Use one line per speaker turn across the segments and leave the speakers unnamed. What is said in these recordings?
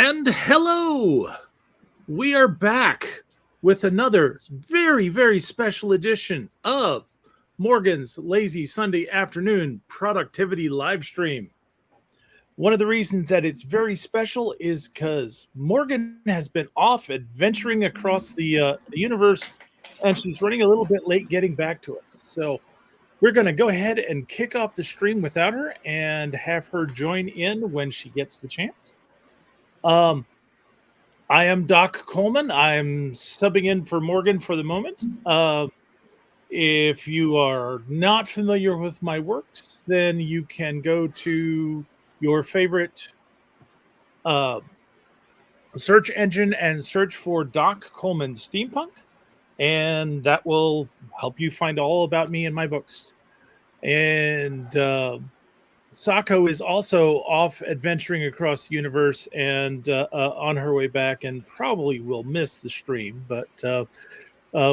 And hello! We are back with another very, very special edition of Morgan's Lazy Sunday Afternoon Productivity Live Stream. One of the reasons that it's very special is because Morgan has been off adventuring across the universe, and she's running a little bit late getting back to us. So we're going to go ahead and kick off the stream without her and have her join in when she gets the chance. I am Doc Coleman. I'm subbing in for Morgan for the moment. If you are not familiar with my works, then you can go to your favorite search engine and search for Doc Coleman Steampunk, and that will help you find all about me and my books. And Sako is also off adventuring across the universe and on her way back, and probably will miss the stream, but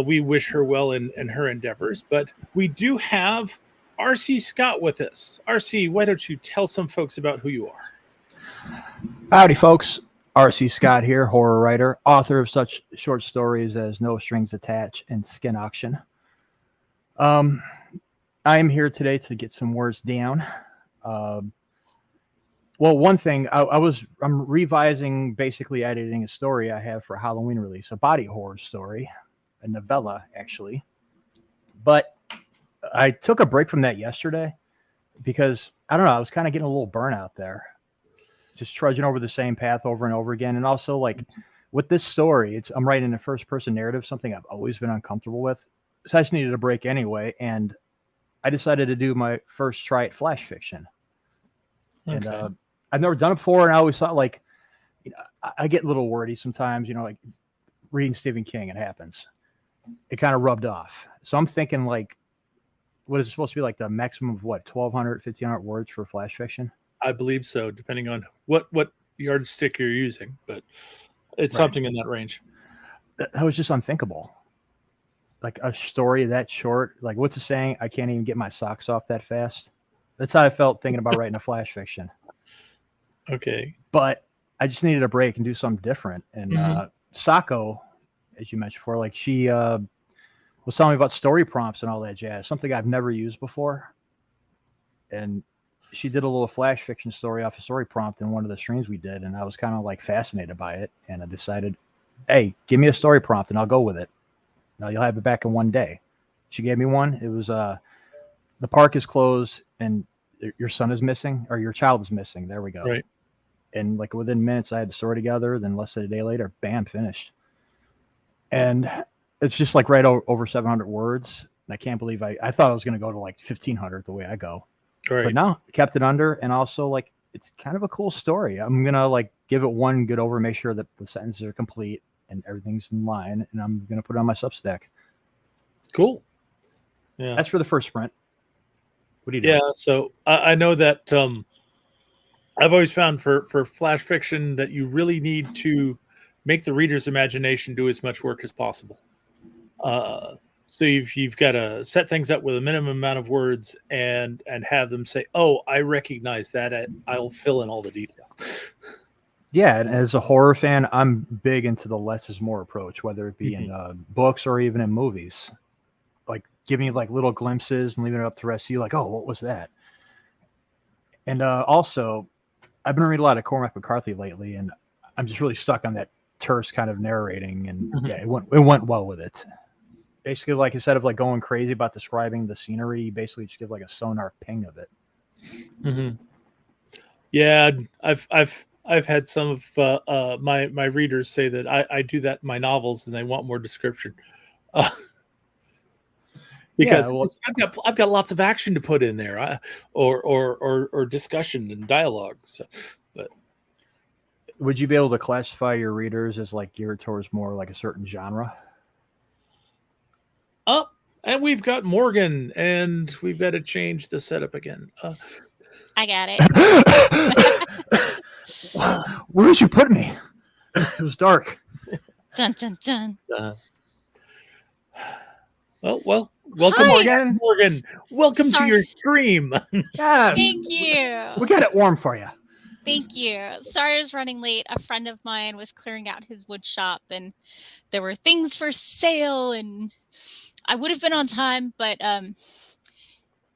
we wish her well in her endeavors. But we do have R.C. Scott with us. R.C., why don't you tell some folks about who you are?
Howdy, folks. R.C. Scott here, horror writer, author of such short stories as No Strings Attached and Skin Auction. I am here today to get some words down. Well, one thing, I'm revising, basically editing a story I have for a Halloween release, a body horror story, a novella, actually. But I took a break from that yesterday because, I don't know, I was kind of getting a little burnout there. Just trudging over the same path over and over again. And also, like, with this story, I'm writing a first-person narrative, something I've always been uncomfortable with. So I just needed a break anyway, and I decided to do my first try at flash fiction. Okay. And I've never done it before, and I always thought, like, you know, I get a little wordy sometimes, you know, like reading Stephen King, it happens. It kind of rubbed off. So I'm thinking, like, what is it supposed to be, like the maximum of what, 1,200, 1,500 words for flash fiction?
I believe so, depending on what yardstick you're using, but it's something in that range.
That was just unthinkable. Like a story that short, like what's the saying? I can't even get my socks off that fast. That's how I felt thinking about writing a flash fiction.
Okay.
But I just needed a break and do something different. And Sako, as you mentioned before, like she was telling me about story prompts and all that jazz, something I've never used before. And she did a little flash fiction story off a story prompt in one of the streams we did, and I was kind of like fascinated by it. And I decided, hey, give me a story prompt and I'll go with it. Now you'll have it back in one day. She gave me one. It was the park is closed and your son is missing, or your child is missing. There we go.
Right.
And like within minutes, I had the story together. Then less than a day later, bam, finished. And it's just like right over 700 words. And I can't believe I thought I was going to go to like 1,500 the way I go.
Right.
But no, kept it under, and also like it's kind of a cool story. I'm gonna like give it one good over, make sure that the sentences are complete and everything's in line, and I'm gonna put it on my Substack.
Cool. Yeah,
that's for the first sprint. What do you do?
Yeah, so I know that I've always found for flash fiction that you really need to make the reader's imagination do as much work as possible. So you've got to set things up with a minimum amount of words and have them say, "Oh, I recognize that. I'll fill in all the details."
Yeah, and as a horror fan, I'm big into the less is more approach, whether it be in books or even in movies. Like giving like little glimpses and leaving it up to the rest of you, like, "Oh, what was that?" And also, I've been reading a lot of Cormac McCarthy lately, and I'm just really stuck on that terse kind of narrating, and yeah, it went well with it. Basically, like instead of like going crazy about describing the scenery, you basically just give like a sonar ping of it.
Mm-hmm. Yeah, I've had some of my readers say that I do that in my novels, and they want more description. Because I've got lots of action to put in there, or discussion and dialogue. So, but
would you be able to classify your readers as like geared towards more like a certain genre?
Oh, and we've got Morgan, and we've got to change the setup again.
I got it.
Where did you put me? It was dark.
Dun, dun, dun.
Well, welcome again, Morgan. Welcome to your stream.
Yeah,
thank you.
We got it warm for you.
Thank you. Sorry I was running late. A friend of mine was clearing out his wood shop and there were things for sale and I would have been on time, but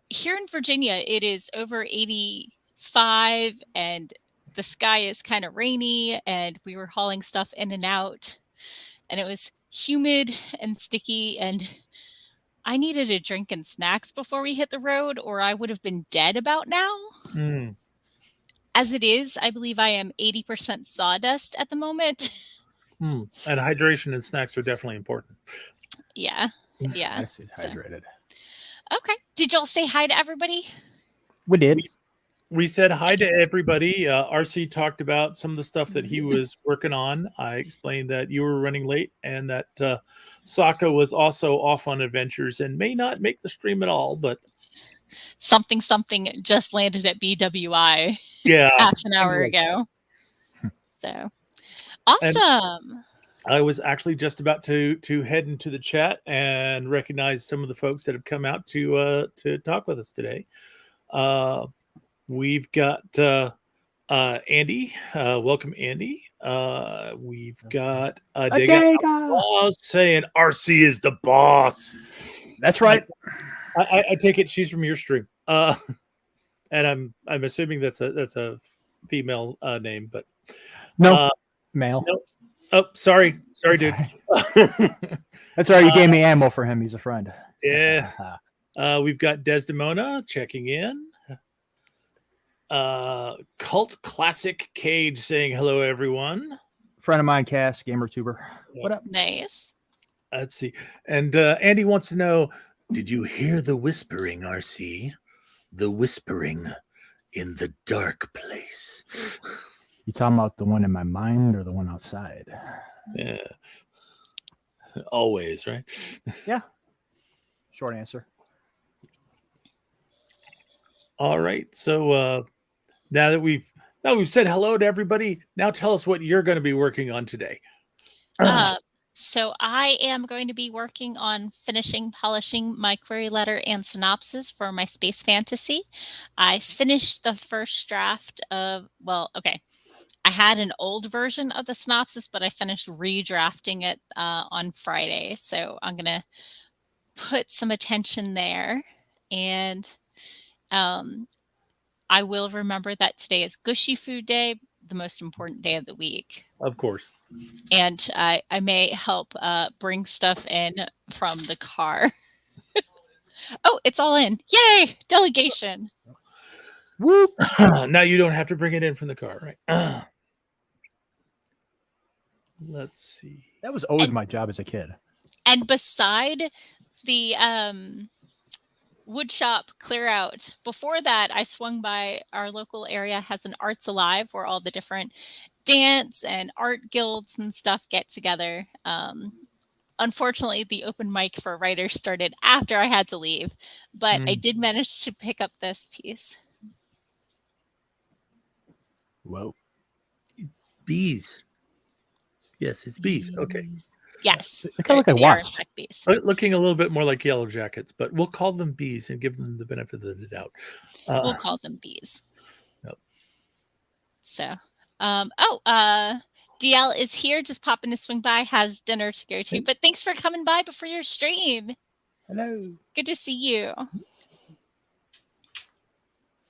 here in Virginia, it is over 85 and the sky is kind of rainy and we were hauling stuff in and out and it was humid and sticky and I needed a drink and snacks before we hit the road or I would have been dead about now.
Mm.
As it is, I believe I am 80% sawdust at the moment.
And hydration and snacks are definitely important.
Yeah. Yeah.
I stayed hydrated.
Okay. Did y'all say hi to everybody?
We did.
We said hi to everybody. RC talked about some of the stuff that he was working on. I explained that you were running late and that Sako was also off on adventures and may not make the stream at all, but
Something just landed at BWI
yeah,
half an hour ago. So awesome.
I was actually just about to head into the chat and recognize some of the folks that have come out to talk with us today. We've got Andy. Welcome, Andy. We've got Adega saying RC is the boss.
That's right.
I take it she's from your stream. And I'm assuming that's a female name, but
no, male.
No. Oh, sorry, dude.
That's right. You gave me ammo for him. He's a friend.
Yeah. We've got Desdemona checking in. Cult Classic Cage saying hello, everyone.
Friend of mine, Cass, gamer tuber.
Yeah.
What up?
Nice.
Let's see. And Andy wants to know, did you hear the whispering, RC? The whispering in the dark place.
You talking about the one in my mind or the one outside?
Yeah. Always, right?
Yeah. Short answer. All
right. So now that we've said hello to everybody, now tell us what you're going to be working on today.
So I am going to be working on polishing my query letter and synopsis for my space fantasy. I finished the first draft of, I had an old version of the synopsis, but I finished redrafting it on Friday. So I'm going to put some attention there. And I will remember that today is Gushy Food Day, the most important day of the week.
Of course.
And I may help bring stuff in from the car. Oh, it's all in. Yay! Delegation.
Whoop.
Now you don't have to bring it in from the car, right? Let's see.
That was always my job as a kid.
And beside the wood shop clear out, before that, I swung by our local area has an Arts Alive where all the different dance and art guilds and stuff get together. Unfortunately, the open mic for writers started after I had to leave, but I did manage to pick up this piece.
Whoa.
Bees. Yes, it's bees. Okay.
Yes.
They kind of look like wasps.
Bees.
Looking a little bit more like yellow jackets, but we'll call them bees and give them the benefit of the doubt.
We'll call them bees.
Yep.
So, DL is here, just popping to swing by, has dinner to go to. But thanks for coming by before your stream.
Hello.
Good to see you.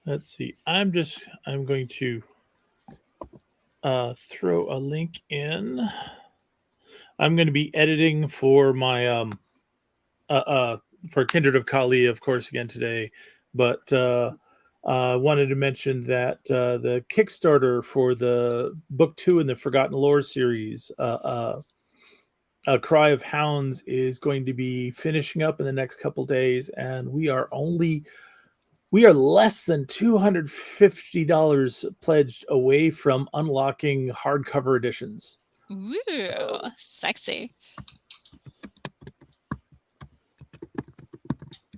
Let's see. I'm going to throw a link in. I'm going to be editing for my for Kindred of Kali, of course, again today. But I wanted to mention that the Kickstarter for the book 2 in the Forgotten Lore series, A Cry of Hounds, is going to be finishing up in the next couple days, and we are less than $250 pledged away from unlocking hardcover editions.
Ooh, sexy.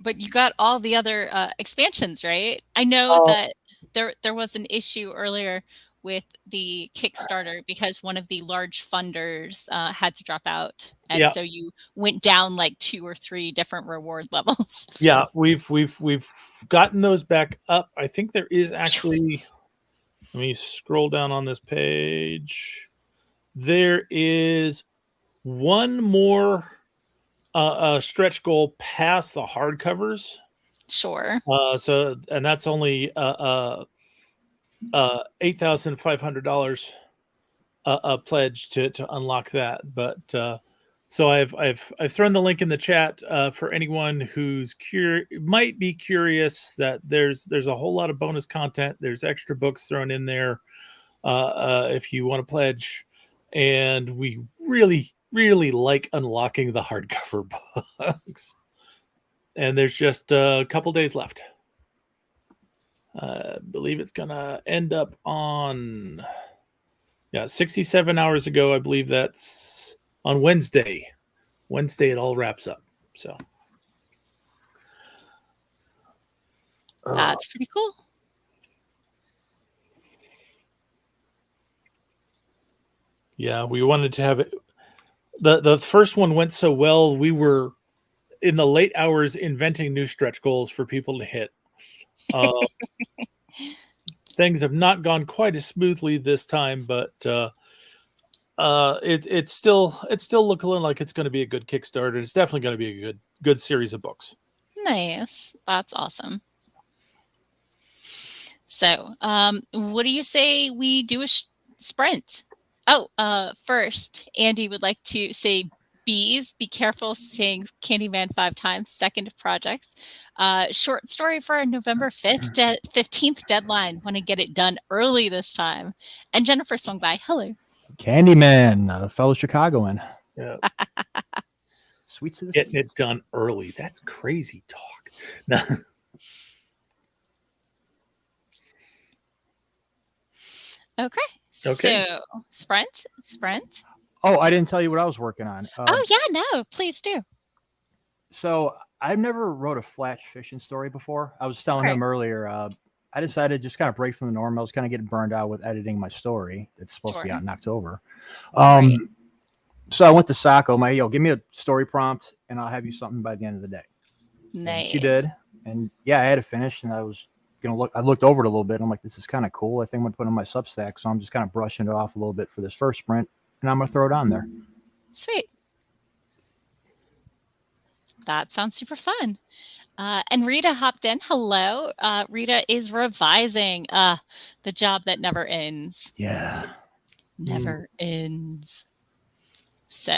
But you got all the other expansions, right? I know that there was an issue earlier with the Kickstarter because one of the large funders had to drop out, and so you went down like 2 or 3 different reward levels.
Yeah, we've gotten those back up. I think there is actually Let me scroll down on this page. There is one more stretch goal past the hardcovers.
Sure.
And that's only $8,500 a pledge to unlock that. But so I've thrown the link in the chat for anyone who's might be curious that there's a whole lot of bonus content. There's extra books thrown in there if you want to pledge, and we really like unlocking the hardcover books. And there's just a couple days left. I believe it's gonna end up on 67 hours ago. I believe that's on Wednesday. It all wraps up. So
That's pretty cool.
yeah, we wanted to have it. The first one went so well, we were in the late hours inventing new stretch goals for people to hit. Things have not gone quite as smoothly this time, but it's still looking like it's going to be a good Kickstarter. It's definitely going to be a good series of books.
Nice. That's awesome. So, what do you say we do a sprint? Oh, first, Andy would like to say bees. Be careful saying Candyman 5 times. Second of projects. Short story for our November 15th deadline. Want to get it done early this time. And Jennifer swung by. Hello.
Candyman, fellow Chicagoan.
Yeah.
Sweets of the
Getting it done early. That's crazy talk. No.
Okay.
Okay.
So, sprint.
Oh, I didn't tell you what I was working on.
Oh, yeah, no, please do.
So I've never wrote a flash fiction story before. I was telling him earlier, I decided to just kind of break from the norm. I was kind of getting burned out with editing my story. It's supposed to be out in October. So I went to Sako, give me a story prompt and I'll have you something by the end of the day.
Nice.
And she did. And yeah, I had it finished and I was I looked over it a little bit. I'm like, this is kind of cool. I think I'm going to put it on my Substack. So I'm just kind of brushing it off a little bit for this first sprint and I'm going to throw it on there.
Sweet. That sounds super fun. And Rita hopped in. Hello. Rita is revising The Job That Never Ends.
Yeah.
Never ends. So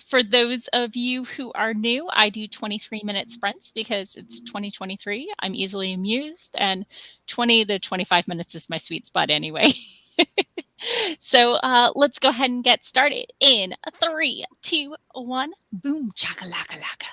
for those of you who are new, I do 23-minute sprints because it's 2023. I'm easily amused, and 20 to 25 minutes is my sweet spot anyway. So let's go ahead and get started in 3, 2, 1. Boom, chakalaka-laka.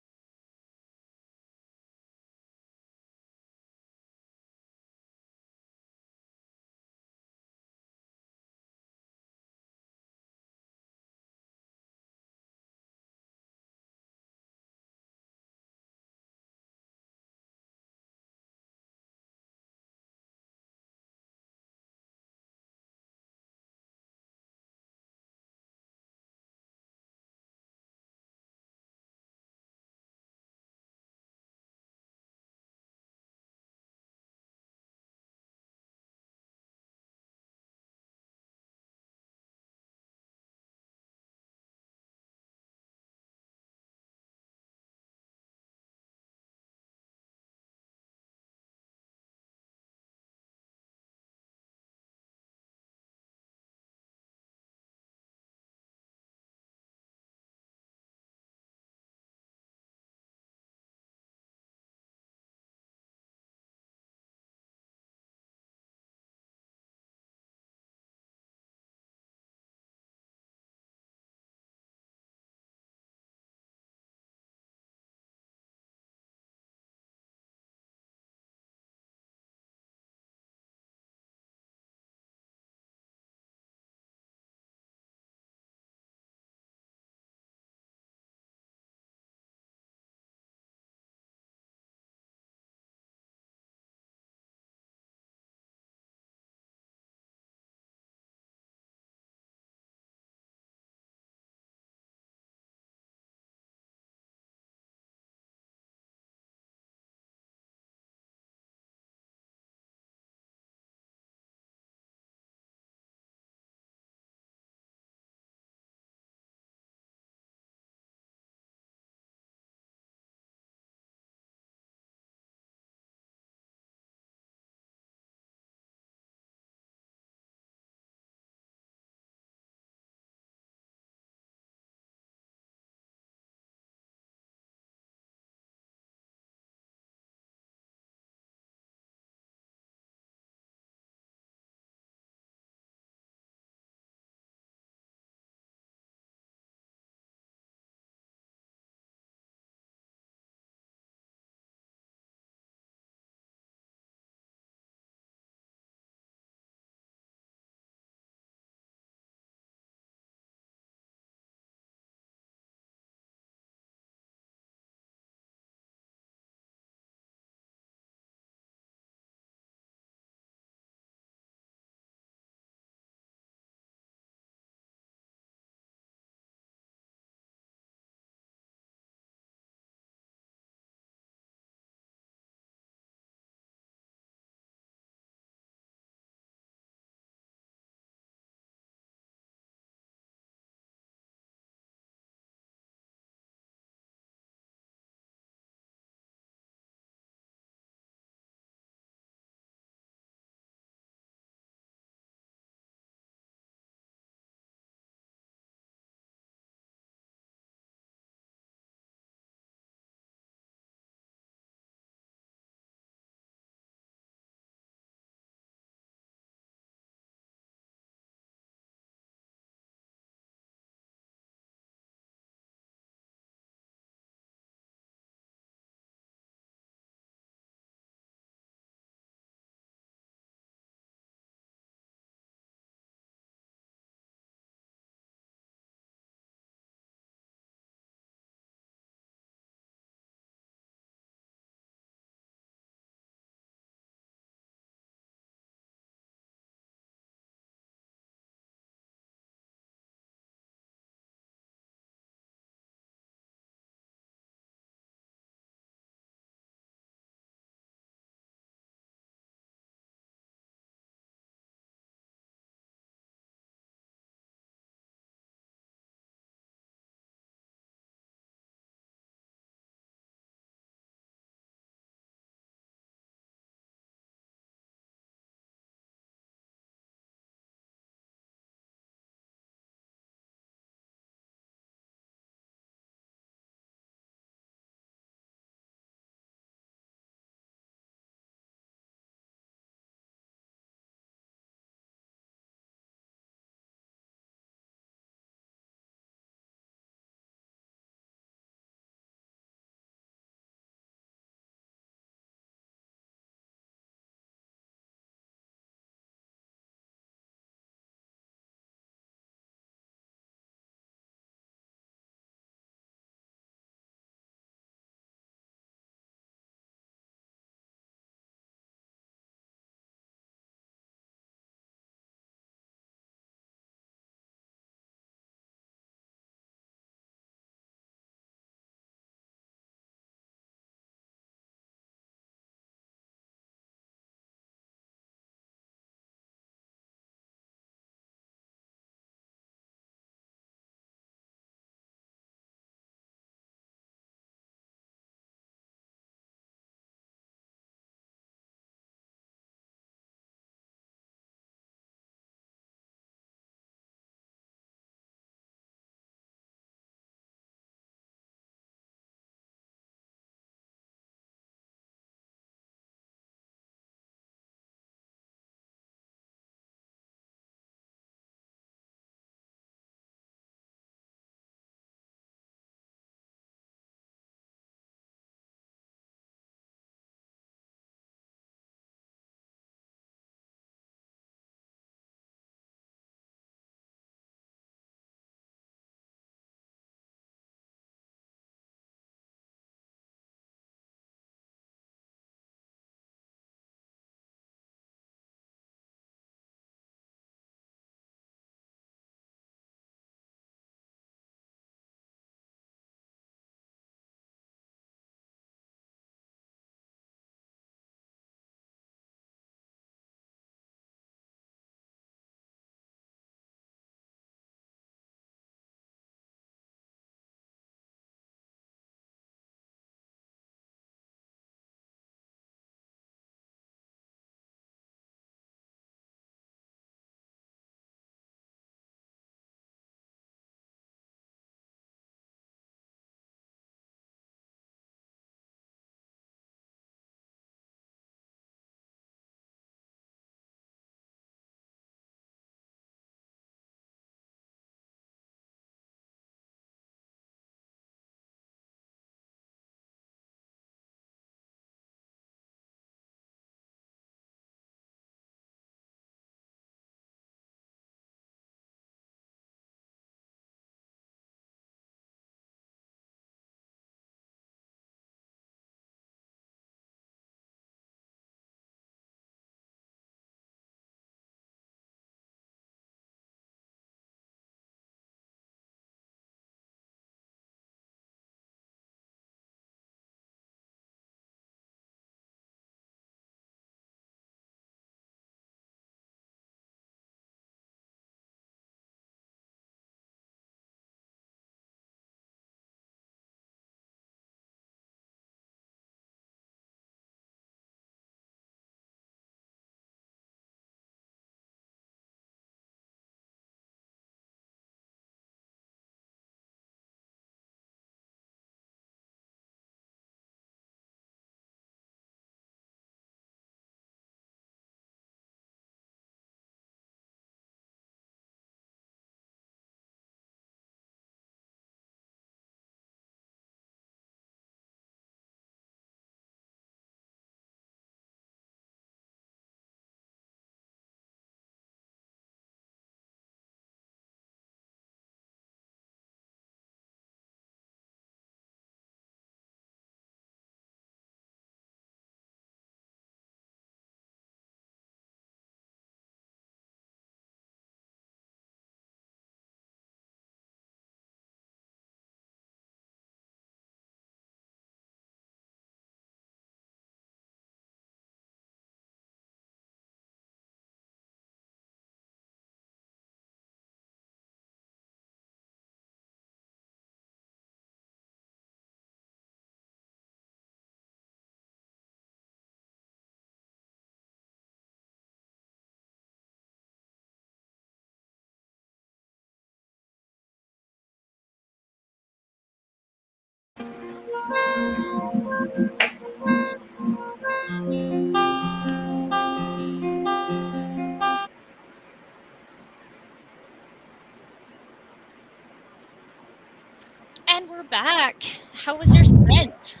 And we're back. How was your sprint?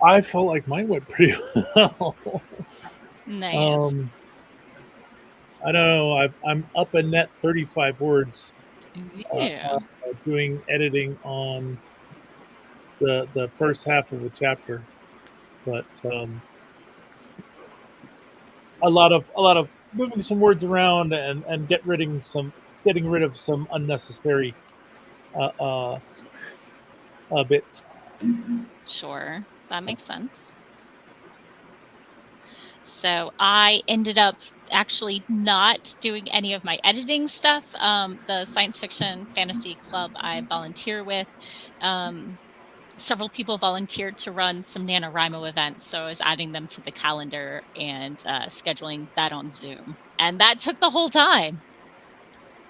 I felt like mine went pretty well.
Nice.
I don't know. I'm up a net 35 words
Yeah.
doing editing on the first half of a chapter, but a lot of moving some words around and getting rid of some unnecessary bits.
Sure. That makes sense. So I ended up actually not doing any of my editing stuff. The science fiction fantasy club I volunteer with, several people volunteered to run some NaNoWriMo events. So I was adding them to the calendar and scheduling that on Zoom. And that took the whole time.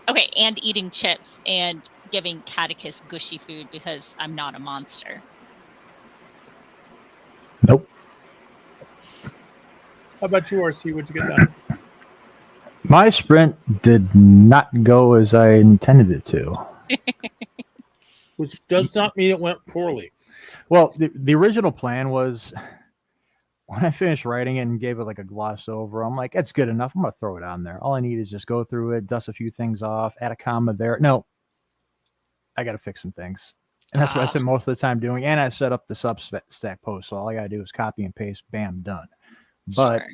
Okay, and eating chips and giving Catticus gushy food because I'm not a monster.
Nope.
How about you, RC? What'd you get done?
My sprint did not go as I intended it to.
Which does not mean it went poorly.
Well, the original plan was when I finished writing it and gave it like a gloss over, I'm like, that's good enough. I'm going to throw it on there. All I need is just go through it, dust a few things off, add a comma there. No, I got to fix some things. And that's what I spent most of the time doing. And I set up the Substack post. So all I got to do is copy and paste, bam, done. But
Sure.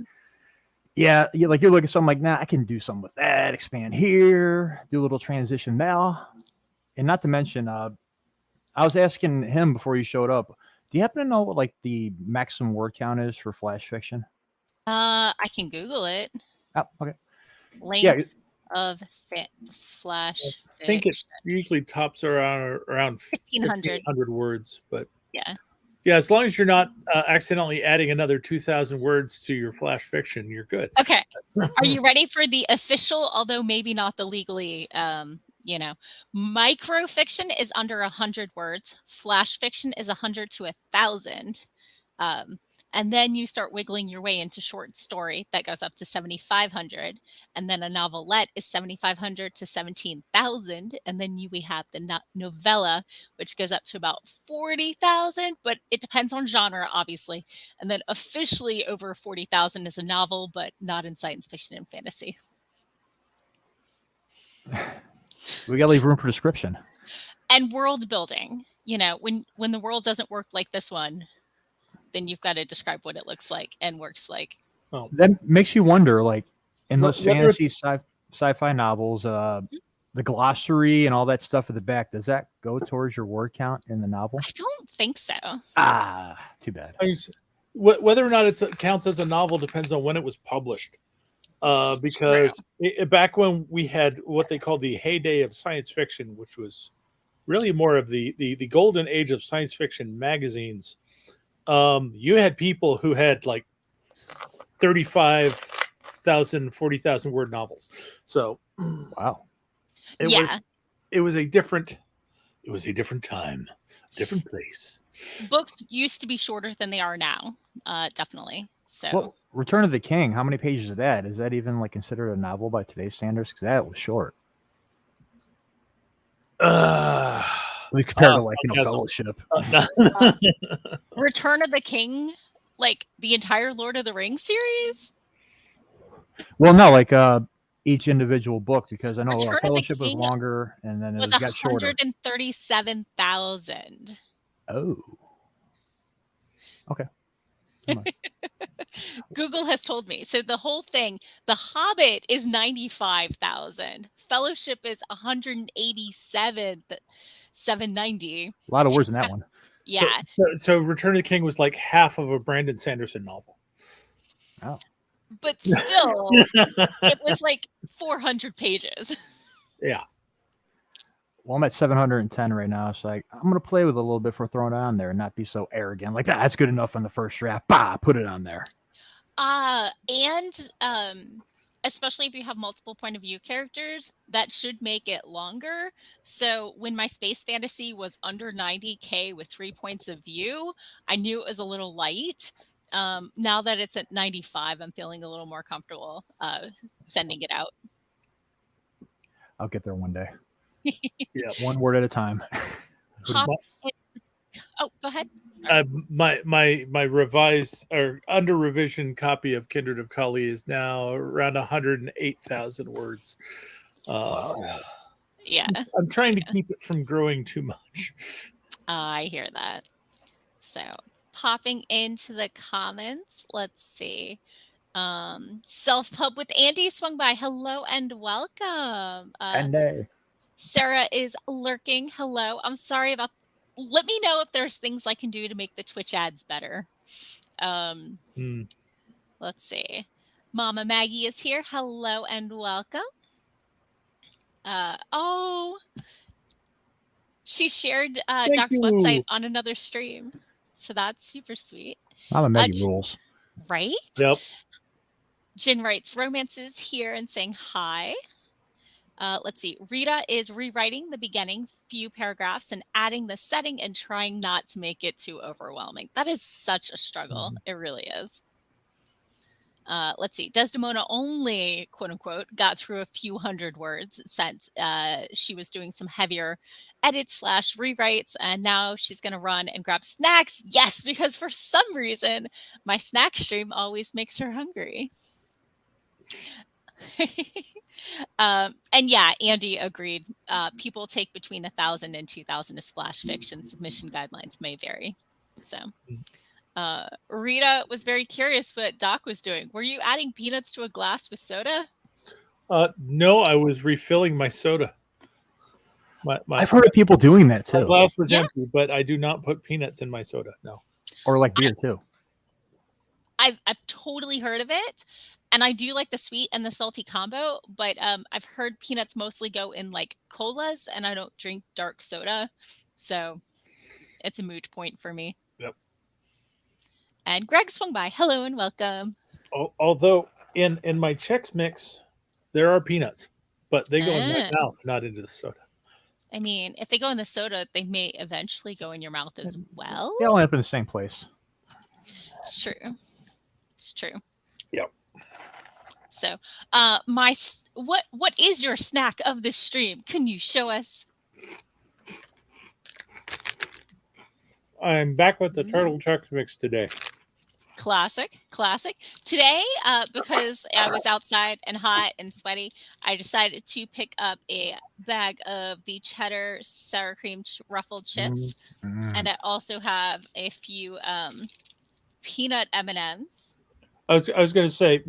yeah, you're looking at something like, nah, I can do something with that, expand here, do a little transition now. And not to mention, I was asking him before you showed up, do you happen to know what like the maximum word count is for flash fiction?
I can Google it.
Oh, okay.
Length of flash
I think it
fiction.
usually tops around 1,500 words, but
Yeah.
yeah, as long as you're not accidentally adding another 2,000 words to your flash fiction, you're good.
Okay. Are you ready for the official, although maybe not the legally, microfiction is under 100 words. Flash fiction is 100 to 1,000. And then you start wiggling your way into short story that goes up to 7,500. And then a novelette is 7,500 to 17,000. And then we have the novella, which goes up to about 40,000, but it depends on genre, obviously. And then officially over 40,000 is a novel, but not in science fiction and fantasy.
We got to leave room for description.
And world building, when the world doesn't work like this one, then you've got to describe what it looks like and works like.
Oh.
That makes you wonder, like in those fantasy sci-fi novels, the glossary and all that stuff at the back, does that go towards your word count in the novel?
I don't think so.
Too bad.
Whether or not it counts as a novel depends on when it was published. Because back when we had what they called the heyday of science fiction, which was really more of the golden age of science fiction magazines, you had people who had like 35,000, 40,000 word novels. So,
wow,
it was a different time, different place.
Books used to be shorter than they are now, definitely. So,
well, Return of the King, how many pages is that? Is that even like considered a novel by today's standards? Because that was short. At least compared to like Fellowship.
Return of the King, like the entire Lord of the Rings series.
Well, no, like each individual book, because I know Fellowship was longer, and then it got shorter.
137,000.
Oh, okay.
Google has told me. So the whole thing, The Hobbit is 95,000. Fellowship is 187,790.
A lot of words in that one.
Yeah.
So Return of the King was like half of a Brandon Sanderson novel.
Oh.
But still, it was like 400 pages.
Yeah.
Well, I'm at 710 right now. So I'm going to play with it a little bit for throwing it on there and not be so arrogant. Like, that's good enough on the first draft. Bah, put it on there.
And especially if you have multiple point of view characters, that should make it longer. So when my space fantasy was under 90K with 3 points of view, I knew it was a little light. Now that it's at 95, I'm feeling a little more comfortable sending it out.
I'll get there one day.
Yeah.
One word at a time.
Pop. Oh, go ahead.
My revised or under revision copy of Kindred of Kali is now around 108,000 words.
Yeah.
I'm trying to keep it from growing too much.
I hear that. So popping into the comments, let's see. Self-pub with Andy swung by. Hello and welcome.
And
Sarah is lurking. Hello. I'm sorry about. Let me know if there's things I can do to make the Twitch ads better. Let's see. Mama Maggie is here. Hello and welcome. She shared Doc's website on another stream. So that's super sweet.
Mama Maggie rules.
Right?
Yep.
Jen writes romances here and saying hi. Let's see. Rita is rewriting the beginning few paragraphs and adding the setting and trying not to make it too overwhelming. That is such a struggle. It really is. Let's see. Desdemona only, quote unquote, got through a few hundred words since she was doing some heavier edits / rewrites, and now she's going to run and grab snacks. Yes, because for some reason, my snack stream always makes her hungry. And yeah, Andy agreed. People take between 1,000 and 2,000 as flash fiction. Submission guidelines may vary. So Rita was very curious what Doc was doing. Were you adding peanuts to a glass with soda?
No, I was refilling my soda.
I've heard of people doing that too.
My glass was empty, but I do not put peanuts in my soda. No.
Or like beer too.
I've totally heard of it. And I do like the sweet and the salty combo, but I've heard peanuts mostly go in like colas, and I don't drink dark soda. So it's a moot point for me.
Yep.
And Greg swung by. Hello and welcome.
Although in my Chex Mix, there are peanuts, but they go in my mouth, not into the soda.
I mean, if they go in the soda, they may eventually go in your mouth as well.
They all end up in the same place.
It's true. It's true.
Yep.
So, what is your snack of this stream? Can you show us?
I'm back with the Turtle Chex Mix today.
Classic. Today, because I was outside and hot and sweaty, I decided to pick up a bag of the cheddar sour cream ruffled chips, and I also have a few peanut M&Ms.
I was going to say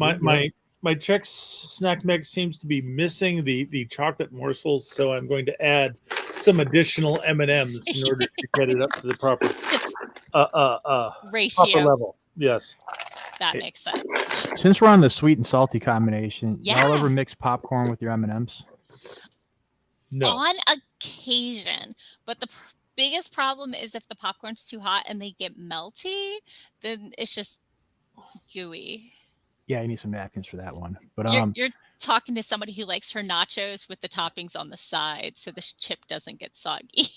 my Chex snack mix seems to be missing the chocolate morsels, so I'm going to add some additional M&Ms in order to get it up to the proper
ratio
proper level. Yes,
that makes sense.
Since we're on the sweet and salty combination, y'all ever mix popcorn with your M&Ms?
No,
on occasion, but the biggest problem is if the popcorn's too hot and they get melty, then it's just gooey.
Yeah, you need some napkins for that one. But
you're talking to somebody who likes her nachos with the toppings on the side, so the chip doesn't get soggy.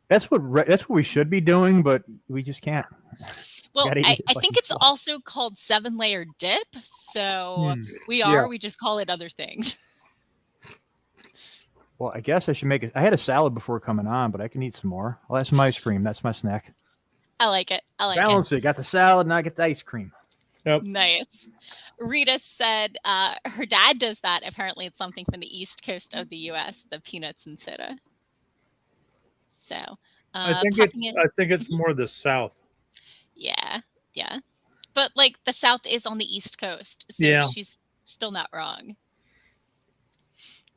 That's what we should be doing, but we just can't.
Well, I think it's also called 7-layer dip, so we just call it other things.
Well, I guess I should make it. I had a salad before coming on, but I can eat some more. I'll have some ice cream. That's my snack.
I like it.
Balance it. Got the salad, and I get the ice cream.
Yep.
Nice. Rita said her dad does that. Apparently, it's something from the east coast of the U.S., the peanuts and soda. So
I think it's more the South.
Yeah. But like the South is on the East Coast, so she's still not wrong.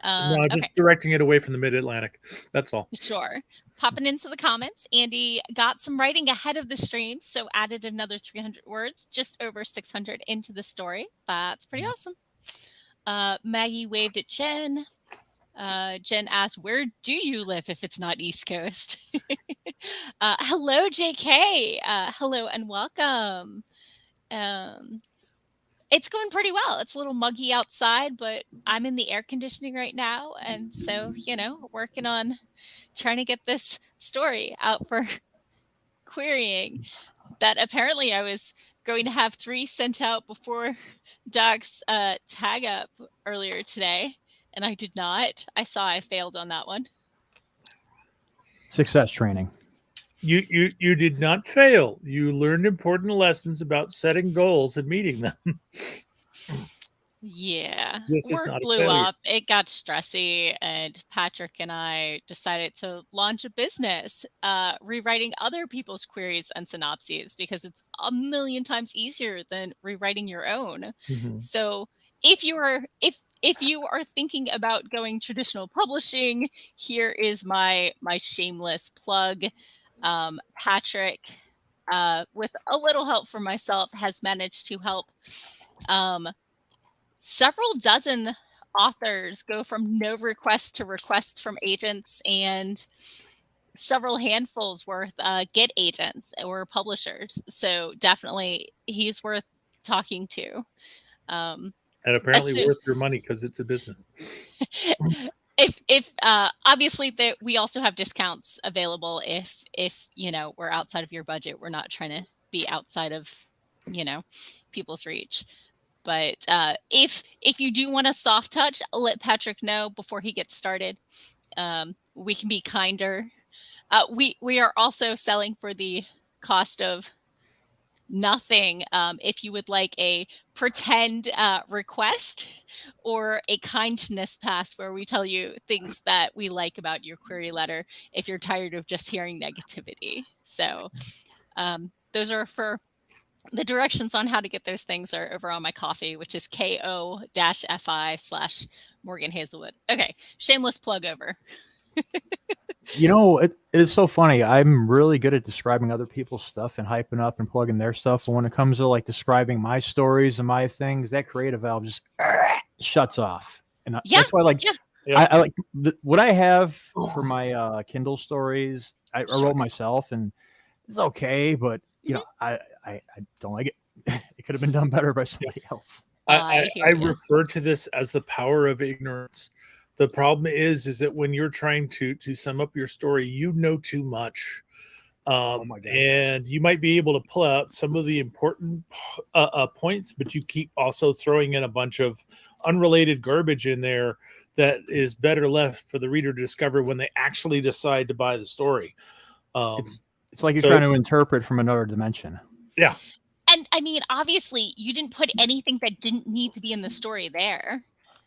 No, just directing it away from the Mid-Atlantic. That's all.
Sure. Popping into the comments, Andy got some writing ahead of the stream, so added another 300 words, just over 600 into the story. That's pretty awesome. Maggie waved at Jen. Jen asked, where do you live if it's not East Coast? Hello, JK. Hello and welcome. It's going pretty well. It's a little muggy outside, but I'm in the air conditioning right now. And so, working on trying to get this story out for querying that apparently I was going to have 3 sent out before Doc's tag up earlier today. and I did not. I saw I failed on that one.
Success training.
You did not fail. You learned important lessons about setting goals and meeting them.
Yeah.
This is
Work
not a
blew
failure.
up. It got stressy, and Patrick and I decided to launch a business rewriting other people's queries and synopses, because it's a million times easier than rewriting your own.
Mhm.
So if you are thinking about going traditional publishing, here is my shameless plug. Patrick, with a little help from myself, has managed to help several dozen authors go from no request to request from agents, and several handfuls worth get agents or publishers. So definitely he's worth talking to.
And apparently worth your money because it's a business.
If obviously that we also have discounts available if we're outside of your budget. We're not trying to be outside of people's reach. But if you do want a soft touch, let Patrick know before he gets started. We can be kinder. We are also selling for the cost of nothing. If you would like a pretend request or a kindness pass where we tell you things that we like about your query letter, if you're tired of just hearing negativity. So those are for the directions on how to get those things are over on my coffee, which is ko-fi/Morgan Hazelwood. Okay, shameless plug over.
It is so funny. I'm really good at describing other people's stuff and hyping up and plugging their stuff. But when it comes to like describing my stories and my things, that creative valve just shuts off. And that's why, like, I like what I have for my Kindle stories. I wrote myself, and it's okay, but I don't like it. It could have been done better by somebody else.
I refer to this as the power of ignorance. The problem is that when you're trying to sum up your story, you know too much.
Oh my God.
And you might be able to pull out some of the important points, but you keep also throwing in a bunch of unrelated garbage in there that is better left for the reader to discover when they actually decide to buy the story.
It's like you're trying to interpret from another dimension.
Yeah.
And I mean, obviously, you didn't put anything that didn't need to be in the story there.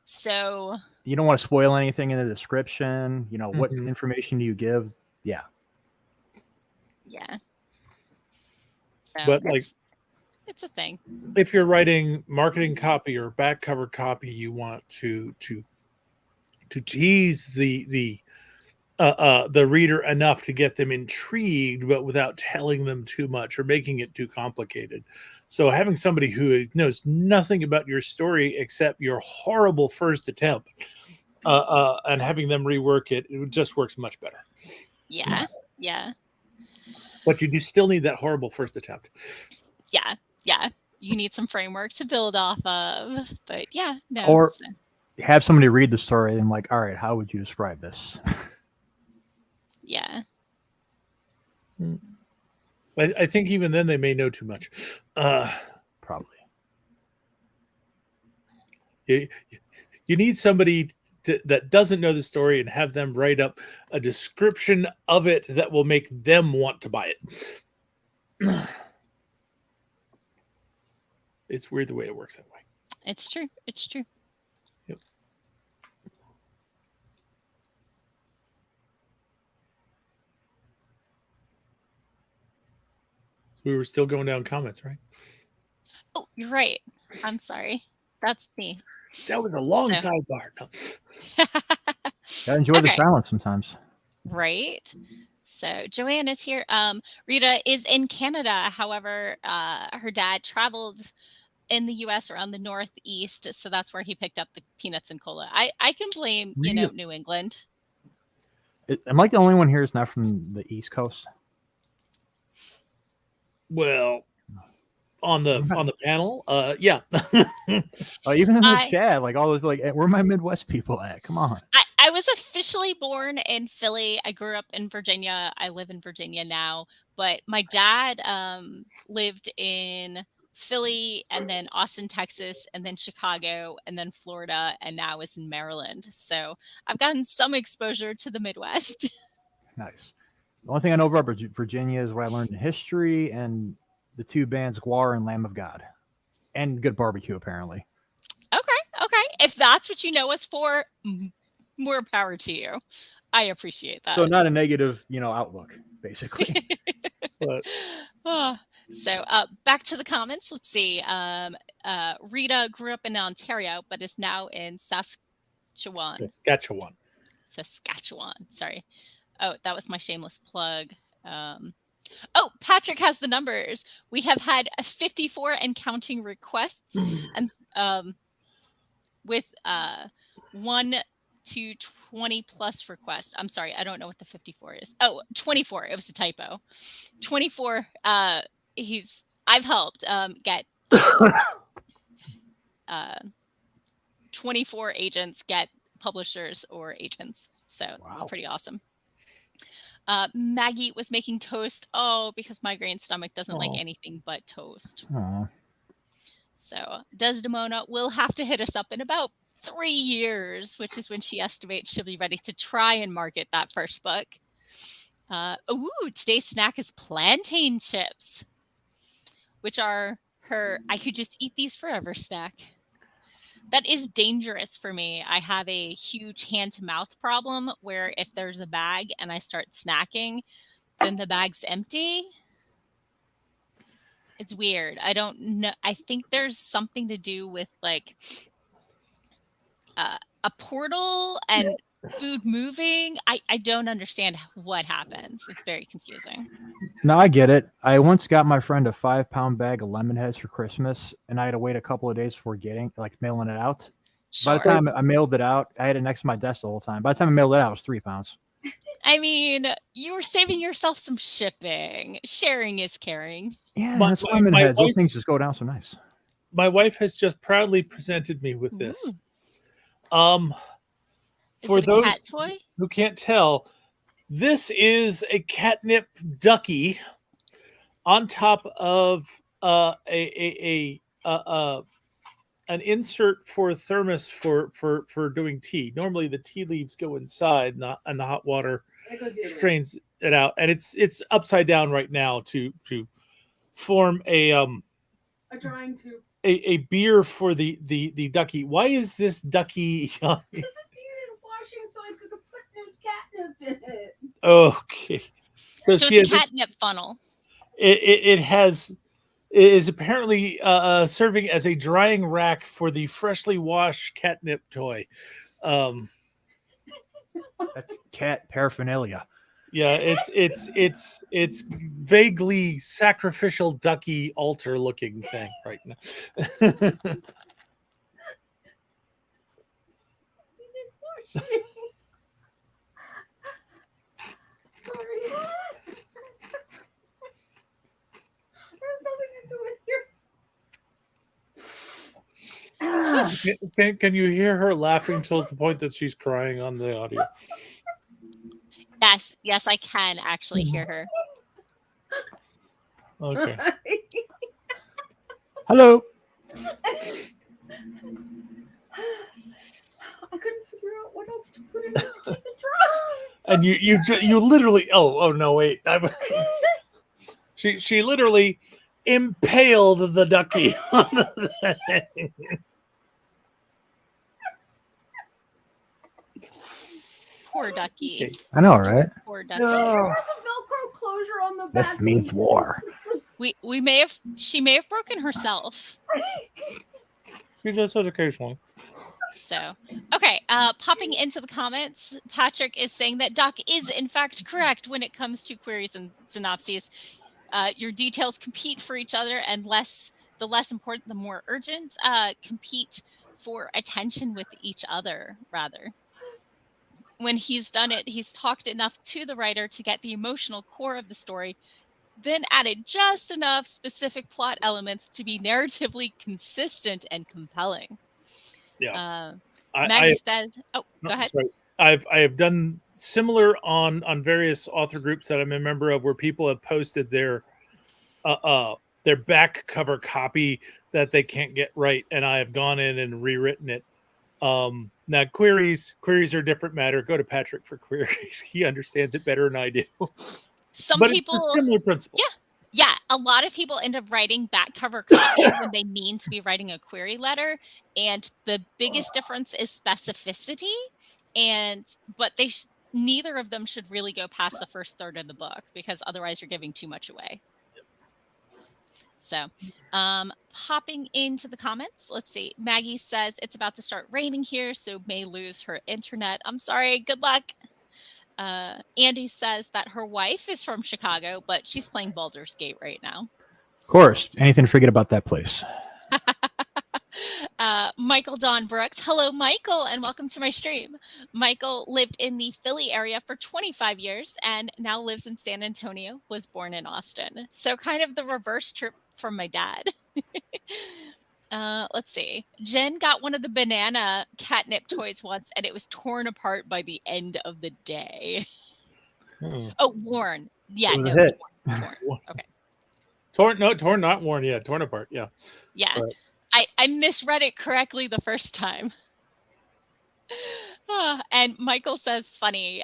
So
you don't want to spoil anything in the description. What information do you give? Yeah.
Yeah. So
but like,
it's a thing.
If you're writing marketing copy or back cover copy, you want to tease the reader enough to get them intrigued, but without telling them too much or making it too complicated. So having somebody who knows nothing about your story except your horrible first attempt and having them rework it just works much better.
Yeah. Yeah.
But you do still need that horrible first attempt.
Yeah. Yeah. You need some framework to build off of. But yeah, no.
Or have somebody read the story and like, all right, how would you describe this?
Yeah.
I think even then they may know too much.
Probably.
You need somebody that doesn't know the story and have them write up a description of it that will make them want to buy it. It's weird the way it works that way.
It's true. It's true.
Yep. So we were still going down comments, right?
Oh, you're right. I'm sorry. That's me.
That was a long sidebar. No.
I enjoy the silence sometimes.
Right. So Joanne is here. Rita is in Canada. However, her dad traveled in the U.S. around the Northeast, so that's where he picked up the peanuts and cola. I can blame New England.
Am I the only one here who's not from the East Coast?
Well, on the panel, yeah.
Even in the chat, like all those, like, where are my Midwest people at? Come on.
I was officially born in Philly. I grew up in Virginia. I live in Virginia now, but my dad lived in Philly, and then Austin, Texas, and then Chicago, and then Florida, and now is in Maryland. So I've gotten some exposure to the Midwest.
Nice. The only thing I know about Virginia is what I learned in history and the two bands Guar and Lamb of God, and good barbecue apparently.
Okay. If that's what you know us for, more power to you. I appreciate that.
So not a negative, outlook, basically.
But
So back to the comments. Let's see. Rita grew up in Ontario, but is now in Saskatchewan. Sorry. Oh, that was my shameless plug. Patrick has the numbers. We have had 54 and counting requests, and with 1 to 20 plus requests. I'm sorry, I don't know what the 54 is. 24. It was a typo. 24. I've helped get 24 agents get publishers or agents. So It's pretty awesome. Maggie was making toast. Because migraine stomach doesn't like anything but toast.
Aww.
So Desdemona will have to hit us up in about 3 years, which is when she estimates she'll be ready to try and market that first book. Today's snack is plantain chips, which are her I could just eat these forever snack. That is dangerous for me. I have a huge hand-to-mouth problem where if there's a bag and I start snacking, then the bag's empty. It's weird. I don't know. I think there's something to do with like a portal and food moving. I don't understand what happens. It's very confusing.
No, I get it. I once got my friend a 5-pound bag of lemon heads for Christmas, and I had to wait a couple of days before mailing it out.
Sure.
By the time I mailed it out, I had it next to my desk the whole time. By the time I mailed it out, it was 3 pounds.
I mean, you were saving yourself some shipping. Sharing is caring.
Yeah, that's lemon heads. Those things just go down so nice.
My wife has just proudly presented me with this.
Ooh.
For
Is it
those
a cat toy?
who can't tell, this is a catnip ducky on top of an insert for a thermos for doing tea. Normally the tea leaves go inside, and the hot water strains it out, and it's upside down right now to form a
drying tube.
A beer for the ducky. Why is this ducky?
Because it needed washing so I could put new catnip in it.
Okay,
so it's a catnip funnel.
It is apparently serving as a drying rack for the freshly washed catnip toy.
That's cat paraphernalia.
Yeah, it's vaguely sacrificial ducky altar looking thing right now. Can you hear her laughing till the point that she's crying on the audio?
Yes, I can actually hear her.
Okay.
Hello.
I couldn't figure out what else to put in to keep it dry.
And you literally oh no wait. She literally impaled the ducky on the thing.
Poor ducky.
Okay.
I know, right?
Poor ducky.
There's a Velcro closure on the back.
This means war.
She may have broken herself.
She does it occasionally.
So, okay, popping into the comments, Patrick is saying that Doc is in fact correct when it comes to queries and synopses. Your details compete for each other, and the less important, the more urgent, compete for attention with each other, rather. When he's done it, he's talked enough to the writer to get the emotional core of the story, then added just enough specific plot elements to be narratively consistent and compelling.
Yeah.
Maggie said, go ahead.
Sorry. I have done similar on various author groups that I'm a member of, where people have posted their their back cover copy that they can't get right, and I have gone in and rewritten it. Now queries are a different matter. Go to Patrick for queries. He understands it better than I do.
Some
But
people,
it's a similar principle.
yeah, a lot of people end up writing back cover copy when they mean to be writing a query letter, and the biggest difference is specificity. But neither of them should really go past the first third of the book, because otherwise you're giving too much away. So, popping into the comments, let's see. Maggie says it's about to start raining here, so may lose her internet. I'm sorry. Good luck. Andy says that her wife is from Chicago, but she's playing Baldur's Gate right now.
Of course. Anything to forget about that place.
Michael Don Brooks. Hello, Michael, and welcome to my stream. Michael lived in the Philly area for 25 years and now lives in San Antonio, was born in Austin. So kind of the reverse trip from my dad. Let's see. Jen got one of the banana catnip toys once, and it was torn apart by the end of the day. Oh, worn. Yeah, no, torn. Okay.
Torn, not worn. Yeah, torn apart. Yeah.
Yeah. Right. I misread it correctly the first time. And Michael says, funny,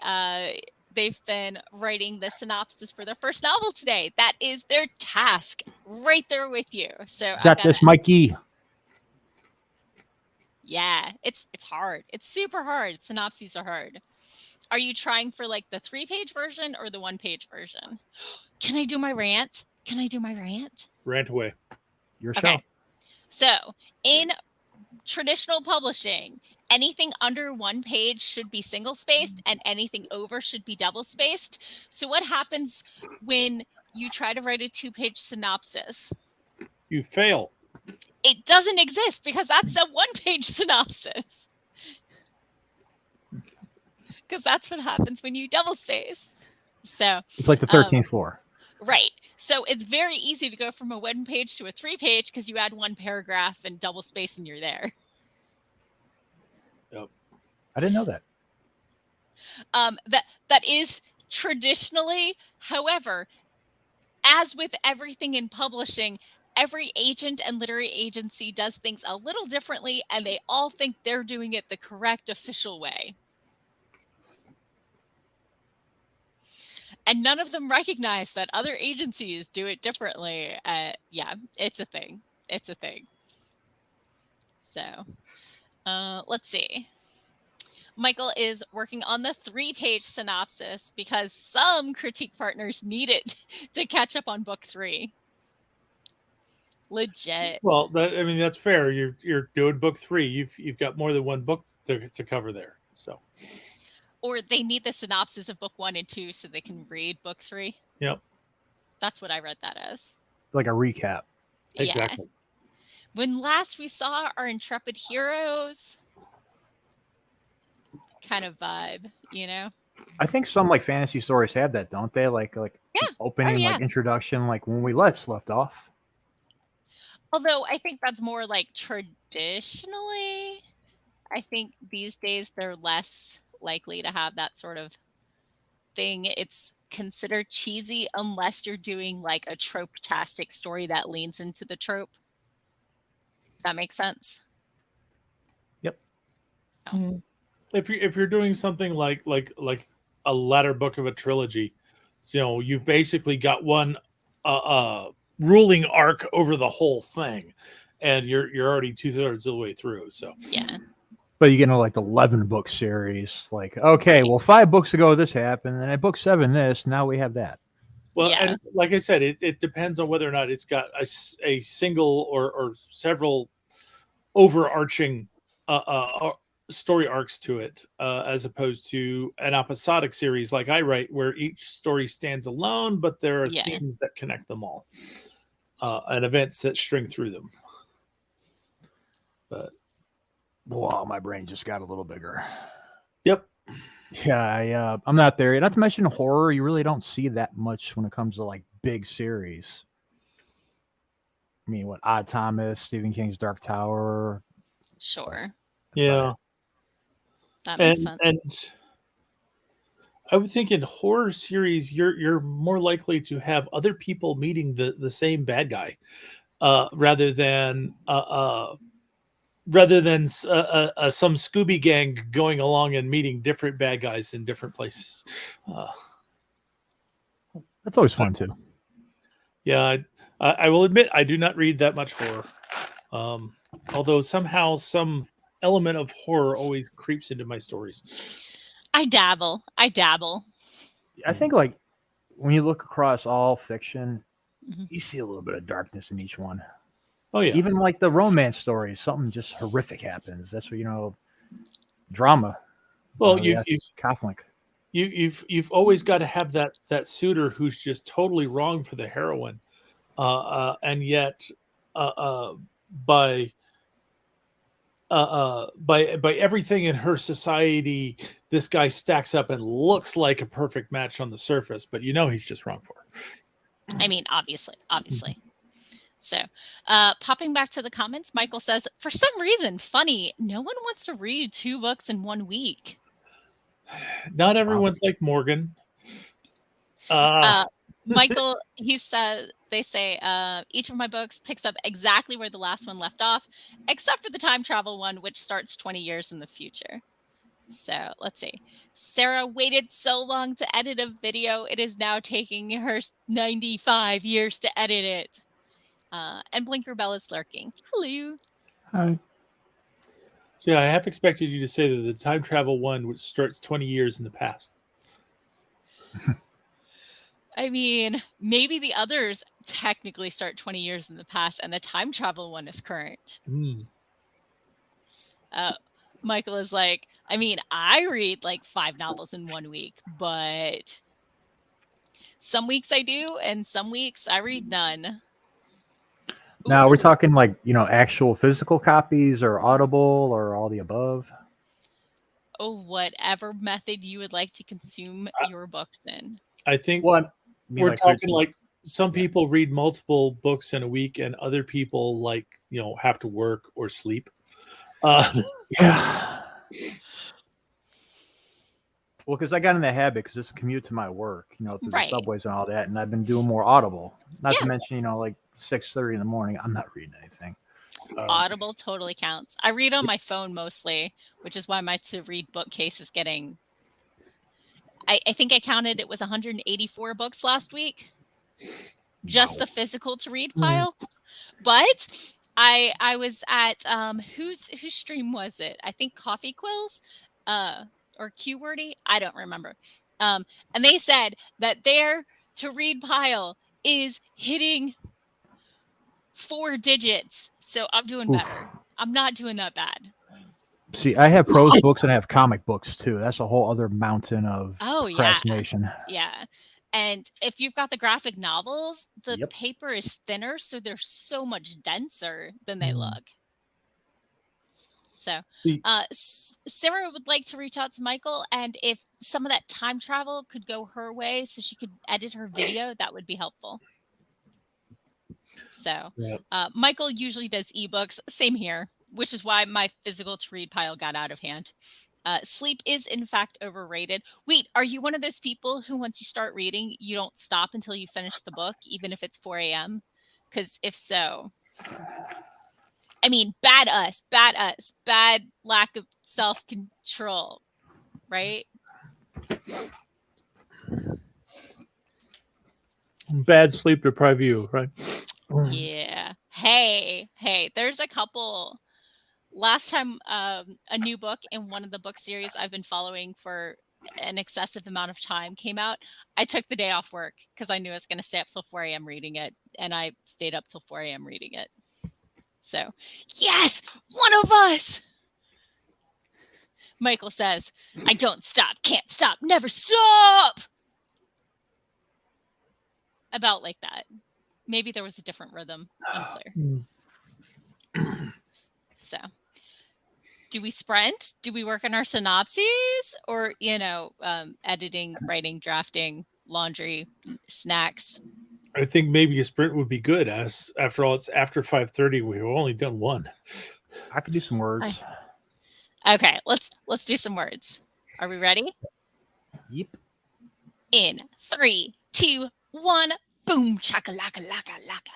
they've been writing the synopsis for their first novel today. That is their task, right there with you. So
got this, Mikey.
Yeah, it's hard. It's super hard. Synopses are hard. Are you trying for like the 3-page version or the 1-page version? Can I do my rant?
Rant away.
Your show.
Okay. So in traditional publishing, anything under 1 page should be single spaced and anything over should be double spaced. So what happens when you try to write a 2-page synopsis?
You fail.
It doesn't exist because that's a 1-page synopsis. Because that's what happens when you double space. So
it's like the 13th floor.
Right. So it's very easy to go from a 1-page to a 3-page because you add 1 paragraph and double space and you're there.
Yep.
I didn't know that.
That is traditionally, however, as with everything in publishing, every agent and literary agency does things a little differently, and they all think they're doing it the correct official way. And none of them recognize that other agencies do it differently. Yeah, it's a thing. So let's see. Michael is working on the 3-page synopsis because some critique partners need it to catch up on book 3. Legit.
Well, that's fair. You're doing book 3. You've got more than one book to cover there. So.
Or they need the synopsis of book 1 and 2 so they can read book 3.
Yep.
That's what I read that as.
Like a recap.
Exactly.
Yeah. When last we saw our intrepid heroes kind of vibe, you know?
I think some like fantasy stories have that, don't they? Like
yeah.
Opening, like introduction, like when we left off.
Although I think that's more like traditionally. I think these days they're less likely to have that sort of thing. It's considered cheesy unless you're doing like a trope-tastic story that leans into the trope. That makes sense.
Yep.
Oh.
If you're doing something like a latter book of a trilogy, so you've basically got one ruling arc over the whole thing, and you're already 2/3 of the way through. So
yeah.
But you get into like the 11-book series, like, okay, well, 5 books ago this happened, and at book 7 this, now we have that.
Well, and like I said, it depends on whether or not it's got a single or several overarching story arcs to it, as opposed to an episodic series like I write, where each story stands alone, but there are themes that connect them all, and events that string through them. But
wow, my brain just got a little bigger.
Yep.
Yeah, I'm not there yet. Not to mention horror, you really don't see that much when it comes to like big series. I mean, what Odd Thomas, Stephen King's Dark Tower.
Sure.
Yeah.
That makes sense.
And I would think in horror series, you're more likely to have other people meeting the same bad guy, rather than some Scooby gang going along and meeting different bad guys in different places.
That's always fun too.
Yeah, I will admit I do not read that much horror, although somehow some element of horror always creeps into my stories.
I dabble.
I think like when you look across all fiction,
Mhm.
you see a little bit of darkness in each one.
Oh yeah,
Even like the romance stories, something just horrific happens. That's what drama.
well
That's conflict.
you've always got to have that suitor who's just totally wrong for the heroine, and yet uh, uh, by by everything in her society, this guy stacks up and looks like a perfect match on the surface, but he's just wrong for her.
I mean, obviously. So, popping back to the comments, Michael says, for some reason, funny, no one wants to read 2 books in 1 week.
Not everyone's like Morgan.
Michael, they say, each of my books picks up exactly where the last one left off, except for the time travel one, which starts 20 years in the future. So let's see. Sarah waited so long to edit a video. It is now taking her 95 years to edit it. And Blinker Bell is lurking. Hello.
Hi.
So yeah, I half expected you to say that the time travel one, which starts 20 years in the past.
I mean, maybe the others technically start 20 years in the past and the time travel one is current. Michael is like, I mean, I read like 5 novels in 1 week, but some weeks I do, and some weeks I read none.
Now, we're talking like, actual physical copies or Audible or all the above?
Oh, whatever method you would like to consume your books in.
I think
Well,
we're
like
talking like some people read multiple books in a week and other people have to work or sleep.
Yeah. Well, because I got in the habit because it's a commute to my work, through the subways and all that, and I've been doing more Audible. Not to mention, like 6:30 in the morning, I'm not reading anything.
Audible totally counts. I read on my phone mostly, which is why my to-read bookcase is getting... I think I counted it was 184 books last week. Just the physical to-read pile. But I was at... whose stream was it? I think Coffee Quills? Or Q-wordy, I don't remember. And they said that their to-read pile is hitting 4 digits. So I'm doing better. I'm not doing that bad.
See, I have prose books and I have comic books too. That's a whole other mountain of procrastination.
Yeah. And if you've got the graphic novels, the paper is thinner, so they're so much denser than they look. So Sarah would like to reach out to Michael, and if some of that time travel could go her way so she could edit her video, that would be helpful. So Michael usually does ebooks. Same here, which is why my physical to read pile got out of hand. Sleep is in fact overrated. Wait, are you one of those people who once you start reading, you don't stop until you finish the book, even if it's 4 a.m.? Because if so... I mean, bad lack of self-control, right?
Bad sleep deprive you, right?
Yeah. Hey, there's a couple. Last time a new book in one of the book series I've been following for an excessive amount of time came out, I took the day off work because I knew I was going to stay up till 4 a.m. reading it, and I stayed up till 4 a.m. reading it. So, yes, one of us. Michael says, I don't stop, can't stop, never stop. About like that. Maybe there was a different rhythm. Unclear. So, do we sprint? Do we work on our synopses? Or, editing, writing, drafting, laundry, snacks?
I think maybe a sprint would be good. As after all, it's after 5:30. We've only done one.
I could do some words.
Okay, let's do some words. Are we ready?
Yep.
in 3, 2, 1. Boom, chaka laka laka laka.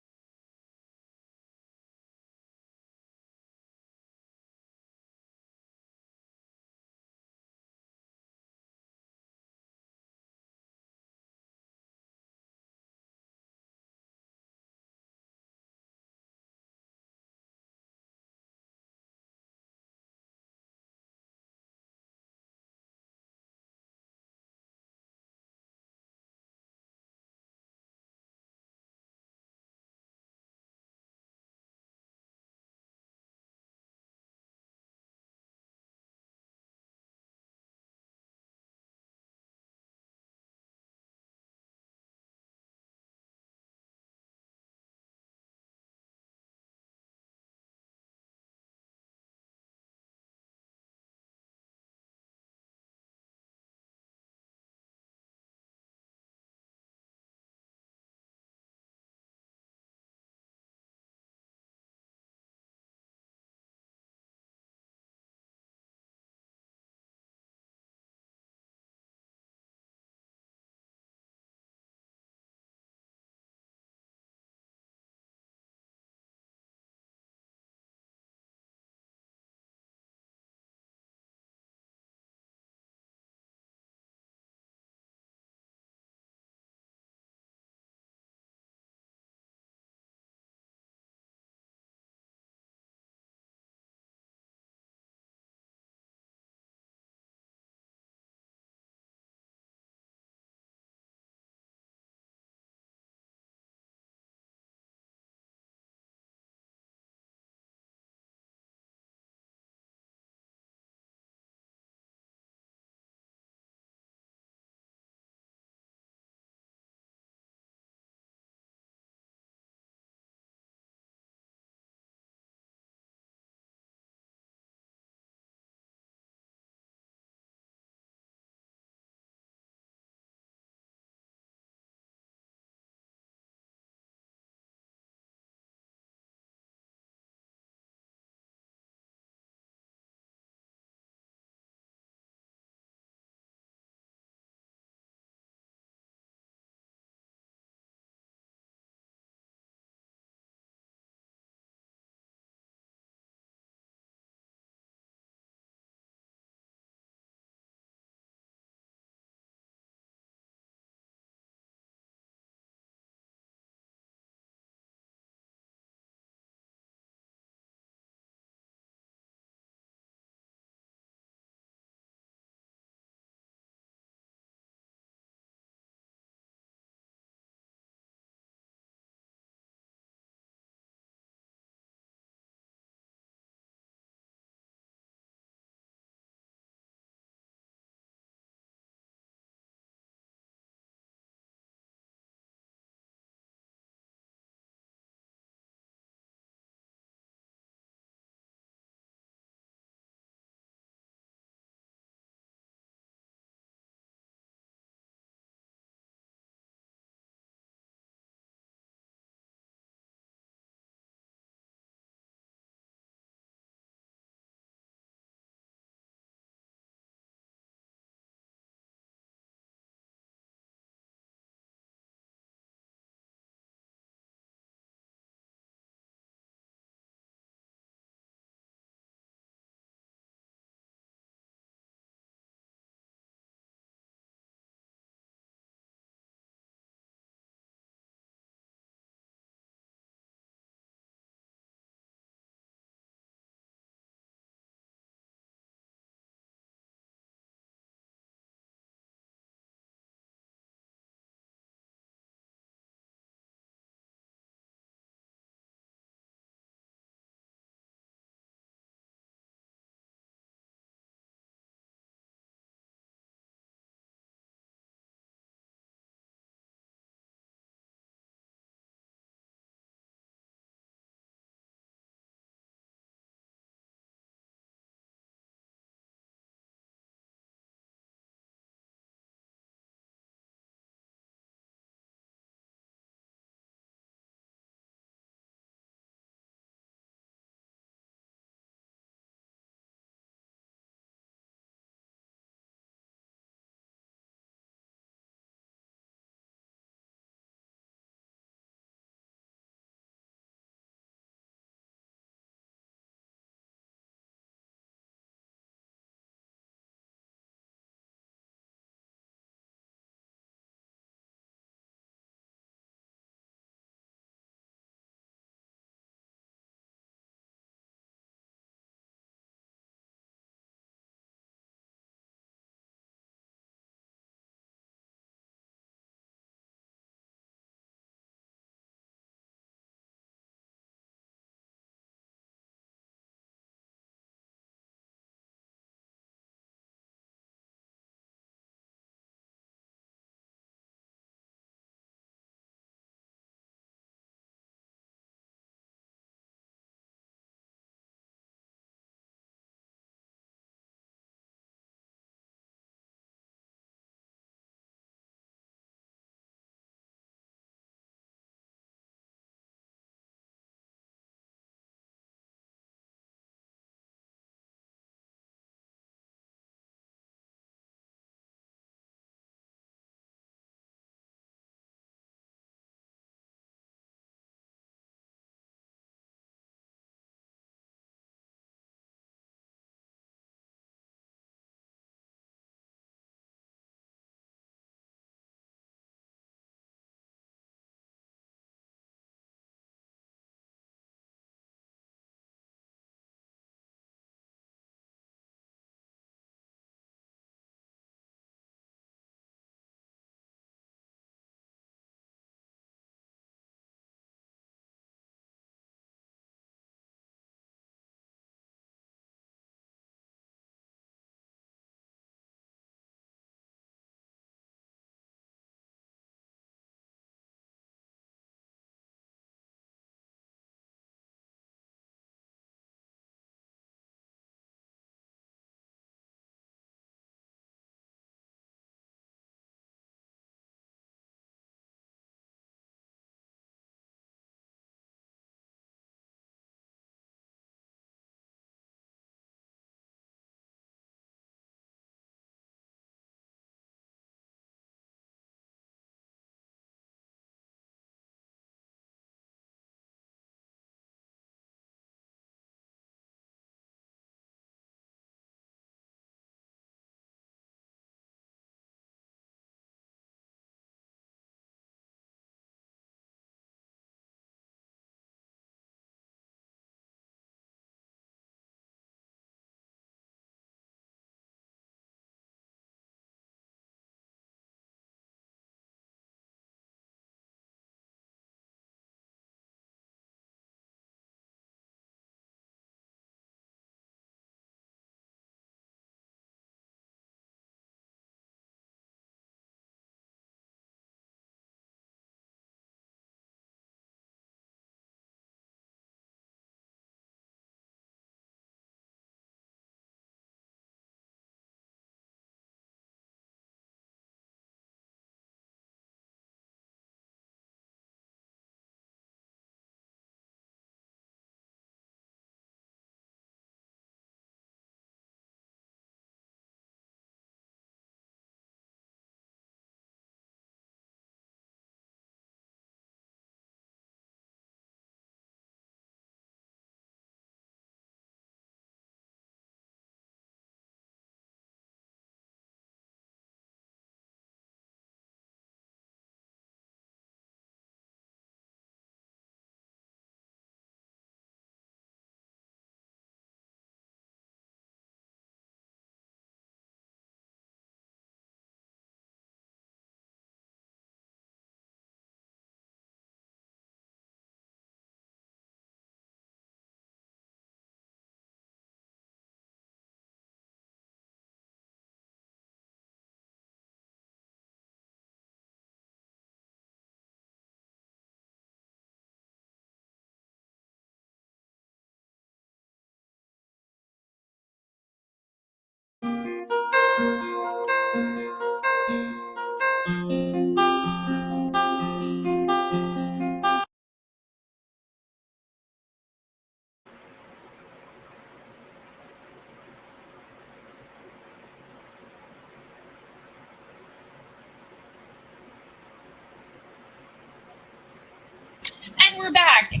And we're back.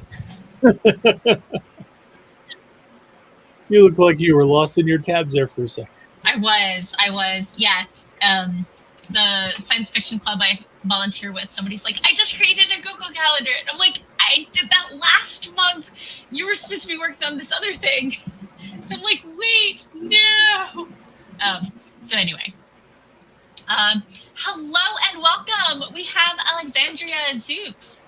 You look like you were lost in your tabs there for a second.
I was, yeah. The science fiction club I volunteer with, somebody's like, I just created a Google Calendar. And I'm like, I did that last month. You were supposed to be working on this other thing. So I'm like, wait, no. So anyway. Hello and welcome. We have Alexandria Zooks.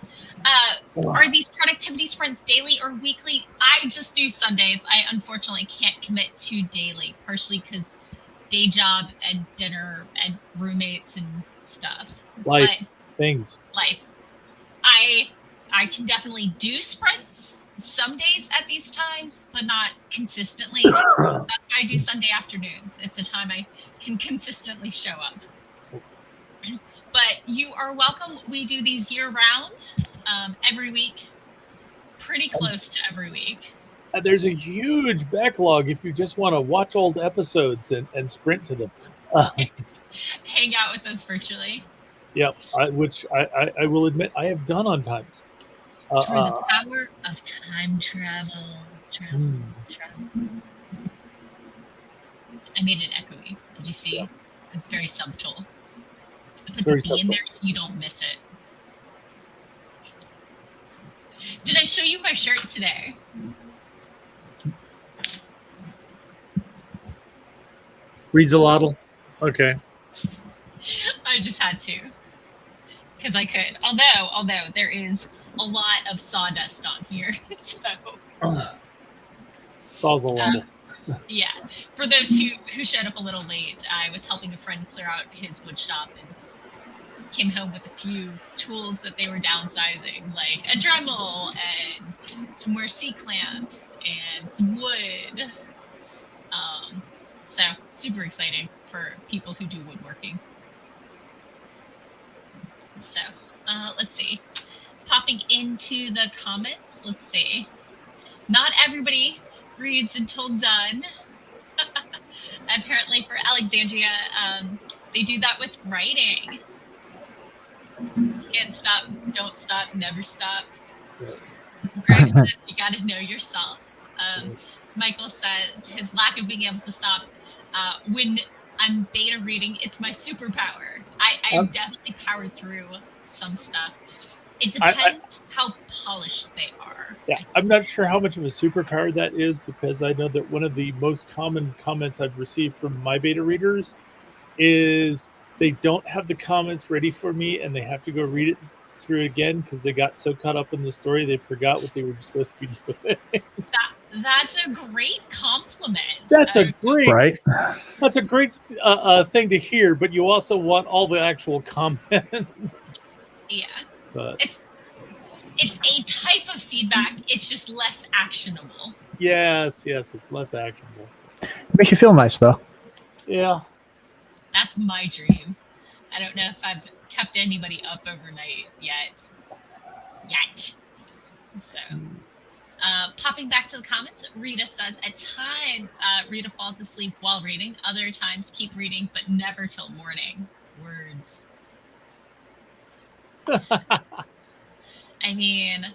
Are these productivity sprints daily or weekly? I just do Sundays. I unfortunately can't commit to daily, partially because day job and dinner and roommates and stuff.
Life.
I can definitely do sprints some days at these times, but not consistently. That's why I do Sunday afternoons. It's a time I can consistently show up. But you are welcome. We do these year round, every week, pretty close to every week.
There's a huge backlog if you just want to watch old episodes and sprint to them.
Hang out with us virtually.
Yep, which I will admit I have done on times.
Through the power of time travel. I made it echoey. Did you see?
Yeah.
It's very subtle. I put
Very
the B in there so you don't miss it. Did I show you my shirt today?
Reads a lot. Okay.
I just had to. Because I could. Although there is a lot of sawdust on here. So
Saw's a lot.
Yeah. For those who showed up a little late, I was helping a friend clear out his wood shop and came home with a few tools that they were downsizing, like a Dremel and some more C-clamps and some wood. So super exciting for people who do woodworking. So let's see. Popping into the comments, let's see. Not everybody reads until done. Apparently for Alexandria, they do that with writing. Can't stop, don't stop, never stop. Greg says you got to know yourself. Michael says his lack of being able to stop when I'm beta reading, it's my superpower. I've definitely powered through some stuff. It depends how polished they are.
Yeah, I'm not sure how much of a superpower that is, because I know that one of the most common comments I've received from my beta readers is they don't have the comments ready for me and they have to go read it through again because they got so caught up in the story they forgot what they were supposed to be doing.
That's a great compliment.
That's a great thing to hear, but you also want all the actual comments.
Yeah.
But
it's a type of feedback. It's just less actionable.
Yes, it's less actionable.
Makes you feel nice, though.
Yeah.
That's my dream. I don't know if I've kept anybody up overnight yet. So, popping back to the comments, Rita says, at times, Rita falls asleep while reading. Other times, keep reading, but never till morning. Words. I mean,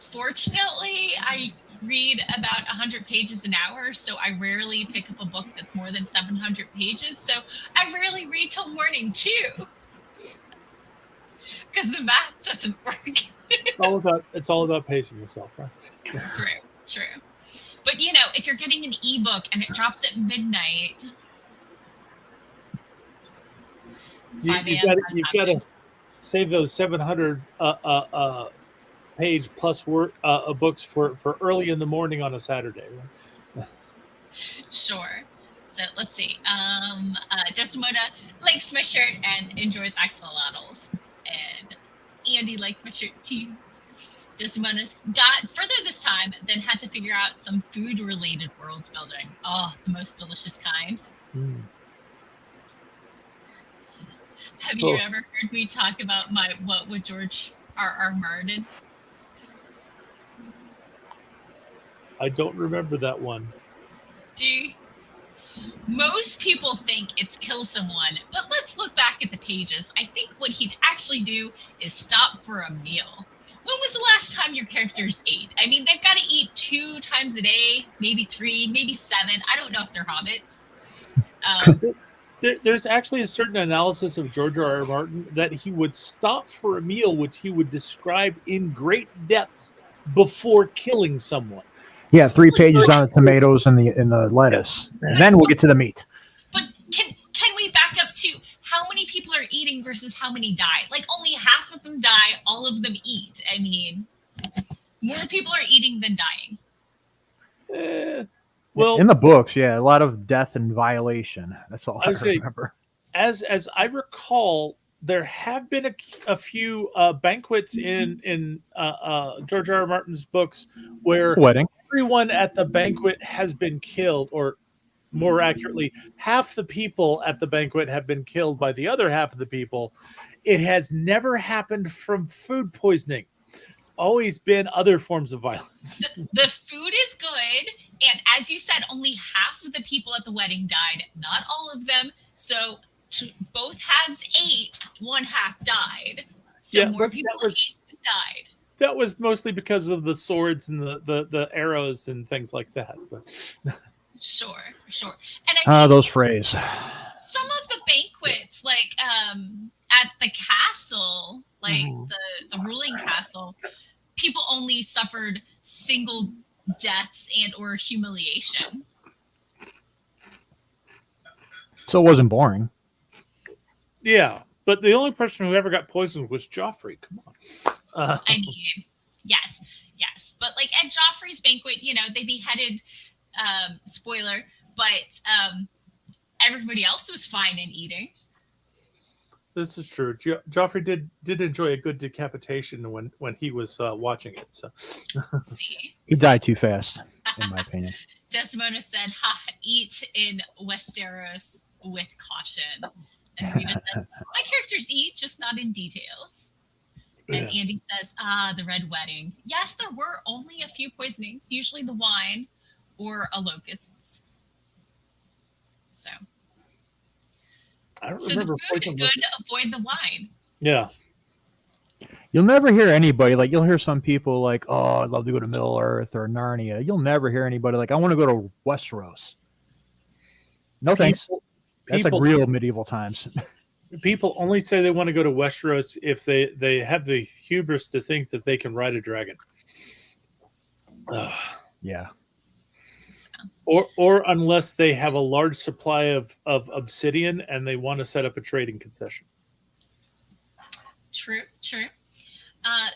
fortunately, I read about 100 pages an hour, so I rarely pick up a book that's more than 700 pages. So I rarely read till morning too, because the math doesn't work.
It's all about pacing yourself, right?
True. But you know, if you're getting an ebook and it drops at midnight,
you've got to save those 700 page plus books for early in the morning on a Saturday. Right?
Sure. So let's see. Desdemona likes my shirt and enjoys axolotls. And Andy liked my shirt too. Desdemona got further this time, then had to figure out some food-related world building. Oh, the most delicious kind.
Mm.
Have you ever heard me talk about my What Would George R.R. Martin?
I don't remember that one.
Most people think it's kill someone, but let's look back at the pages. I think what he'd actually do is stop for a meal.
when was the last time your characters ate? I mean, they've got to eat 2 times a day, maybe 3, maybe 7. I don't know if they're hobbits.
There's actually a certain analysis of George R.R. Martin that he would stop for a meal, which he would describe in great depth before killing someone.
Yeah, 3 pages on the tomatoes and the lettuce, and then we'll get to the meat.
But can we back up to how many people are eating versus how many die? Like only half of them die, all of them eat. I mean, more people are eating than dying.
Well,
in the books, yeah, a lot of death and violation. That's all I remember.
As I recall, there have been a few banquets in George R.R. Martin's books where
Wedding.
Everyone at the banquet has been killed, or more accurately, half the people at the banquet have been killed by the other half of the people. It has never happened from food poisoning. It's always been other forms of violence.
The food is good, and as you said, only half of the people at the wedding died, not all of them. So both halves ate, one half died. So more people ate than died.
That was mostly because of the swords and the arrows and things like that. But.
Sure. And I mean,
those phrase.
Some of the banquets, like at the castle, like the ruling castle, people only suffered single deaths and or humiliation.
So it wasn't boring.
Yeah, but the only person who ever got poisoned was Joffrey. Come on.
I mean, yes. But like at Joffrey's banquet, they beheaded, spoiler, but everybody else was fine and eating.
This is true. Joffrey did enjoy a good decapitation when he was watching it. So
See?
He died too fast, in my opinion.
Desmona said, eat in Westeros with caution. And Rita says, my characters eat, just not in details. And Andy says, the red wedding. Yes, there were only a few poisonings, usually the wine or a locusts. So
I don't remember.
The food is good, avoid the wine.
Yeah.
You'll never hear anybody, like, you'll hear some people like, oh, I'd love to go to Middle Earth or Narnia. You'll never hear anybody like, I want to go to Westeros. No thanks. That's like real medieval times.
People only say they want to go to Westeros if they have the hubris to think that they can ride a dragon.
Yeah.
Or unless they have a large supply of obsidian and they want to set up a trading concession.
True.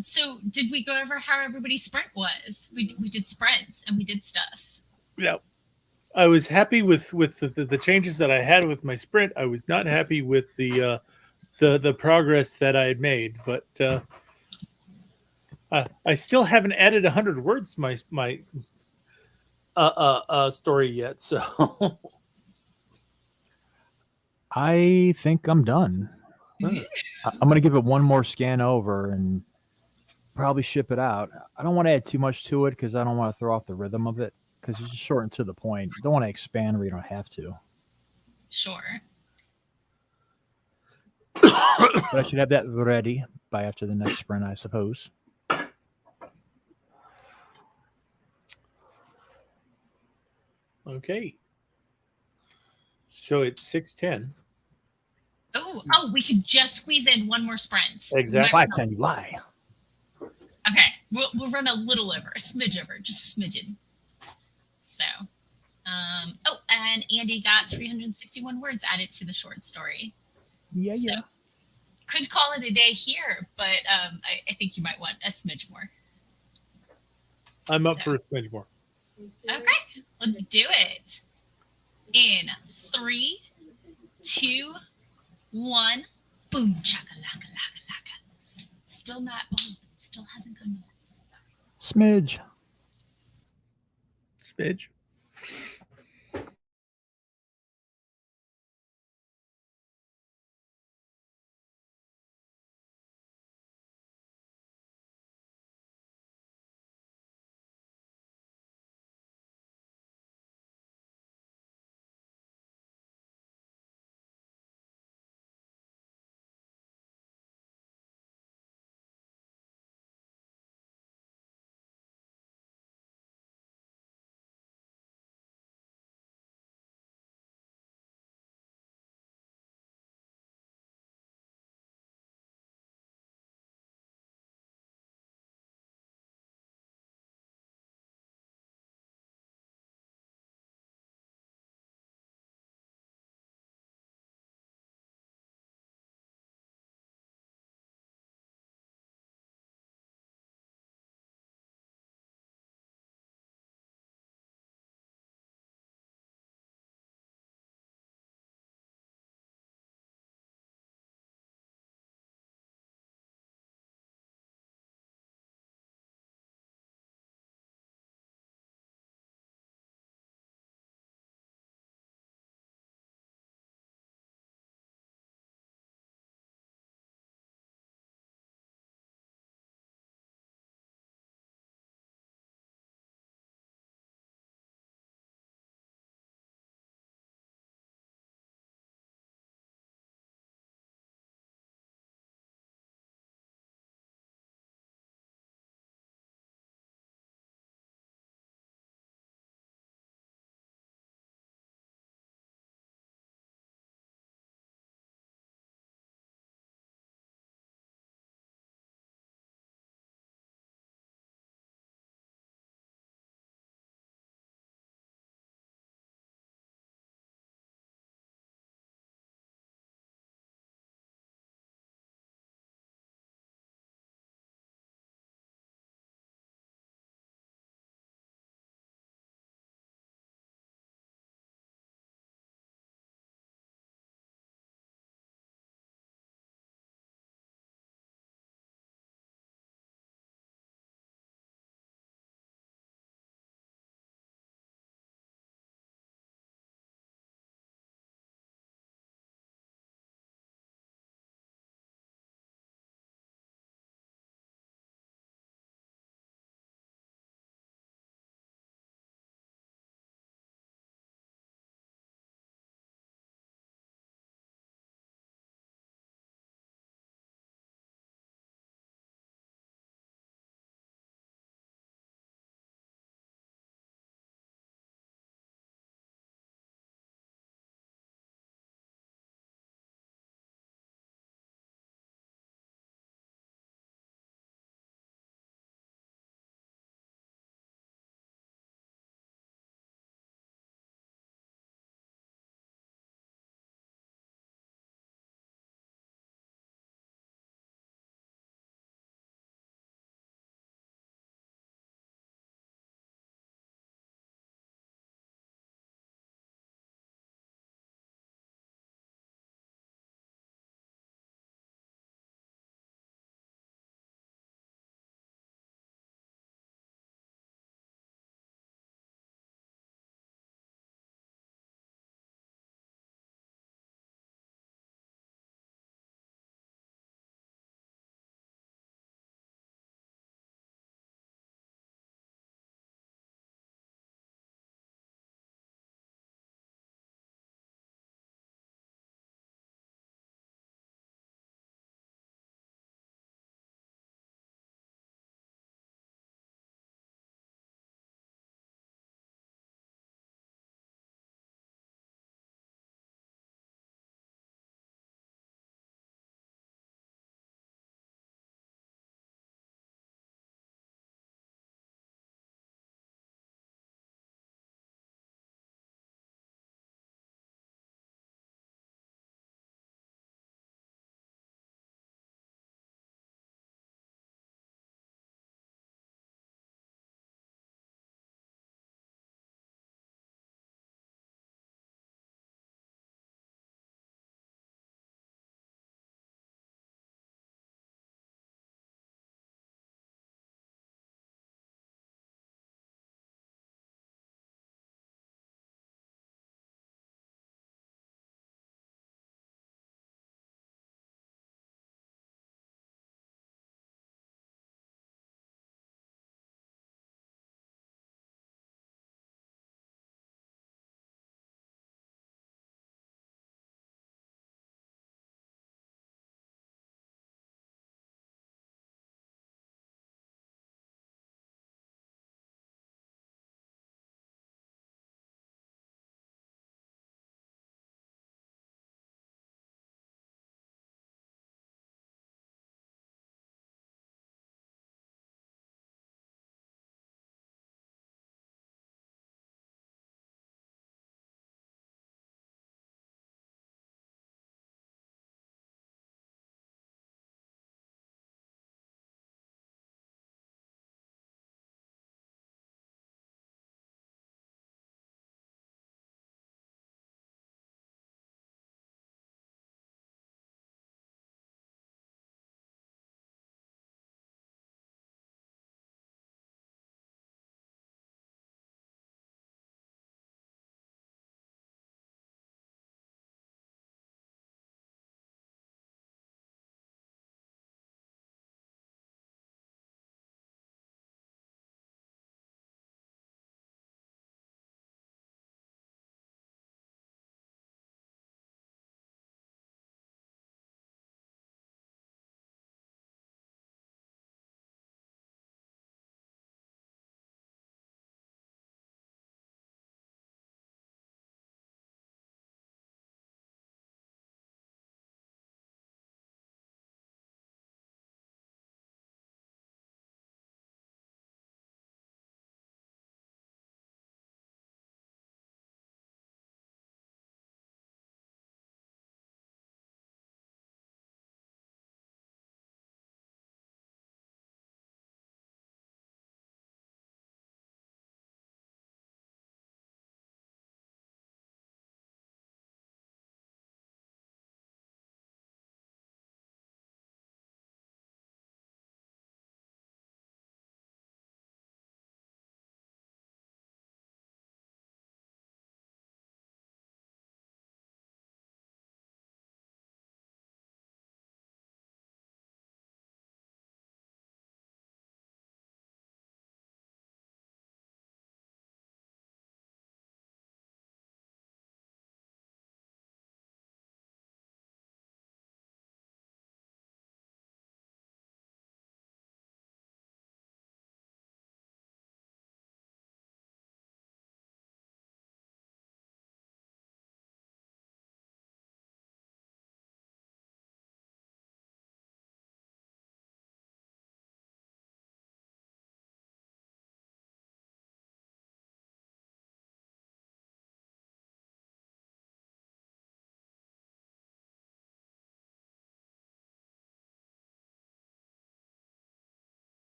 So did we go over how everybody's sprint was? We did sprints and we did stuff.
Yeah. I was happy with the changes that I had with my sprint. I was not happy with the progress that I had made, but I still haven't added 100 words to my story yet. So
I think I'm done. I'm going to give it one more scan over and probably ship it out. I don't want to add too much to it because I don't want to throw off the rhythm of it. Because it's just short and to the point. You don't want to expand where you don't have to.
Sure.
But I should have that ready by after the next sprint, I suppose.
Okay. So it's 6:10.
Oh, we could just squeeze in one more sprint.
Exactly.
5:10, you lie.
Okay, we'll run a little over, a smidge over, just a smidgen. So, and Andy got 361 words added to the short story.
Yeah.
Could call it a day here, but I think you might want a smidge more.
I'm up for a smidge more.
Okay, let's do it. In 3, 2, 1, boom, chaka laka laka laka. Still hasn't come.
Smidge.
Smidge.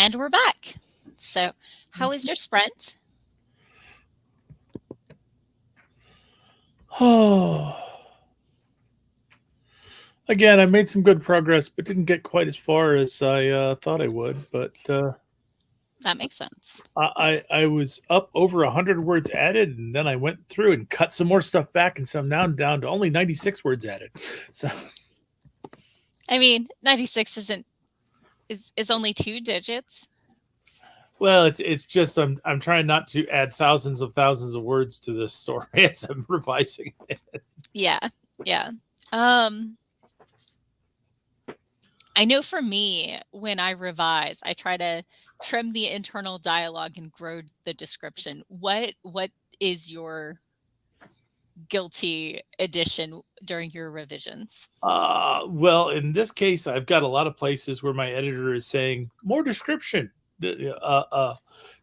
And we're back. So, how was your sprint?
Oh. Again, I made some good progress, but didn't get quite as far as I thought I would. But
That makes sense.
I was up over 100 words added, and then I went through and cut some more stuff back, and so I'm now down to only 96 words added. So,
I mean, 96 is only 2 digits.
well, it's just I'm trying not to add thousands of words to this story as I'm revising it.
Yeah. I know for me, when I revise, I try to trim the internal dialogue and grow the description. What is your guilty addition during your revisions?
Well, in this case, I've got a lot of places where my editor is saying more description.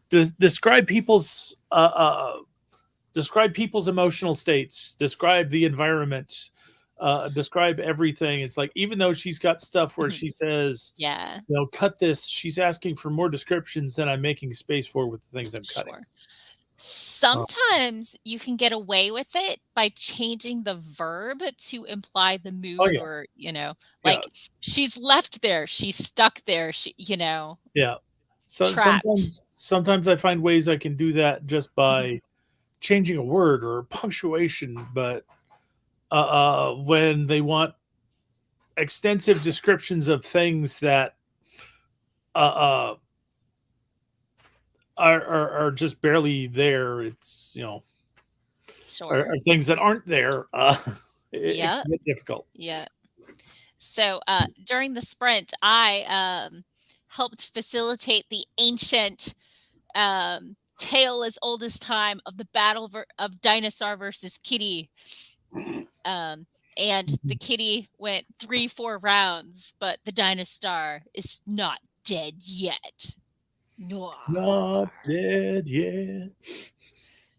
Describe people's emotional states. Describe the environment. Describe everything. It's like, even though she's got stuff where she says,
Yeah,
cut this, she's asking for more descriptions than I'm making space for with the things I'm cutting.
sure. Sometimes you can get away with it by changing the verb to imply the mood,
yeah.
or
Yeah.
she's left there, she's stuck there,
Yeah. So
trapped.
sometimes I find ways I can do that just by changing a word or punctuation, but when they want extensive descriptions of things that are just barely there, it's
Sure.
or things that aren't there, it
Yeah.
can get difficult.
Yeah. So during the sprint, I helped facilitate the ancient tale as old as time of the battle of dinosaur versus kitty. And the kitty went 3-4 rounds, but the dinosaur is not dead yet. No.
Not dead yet.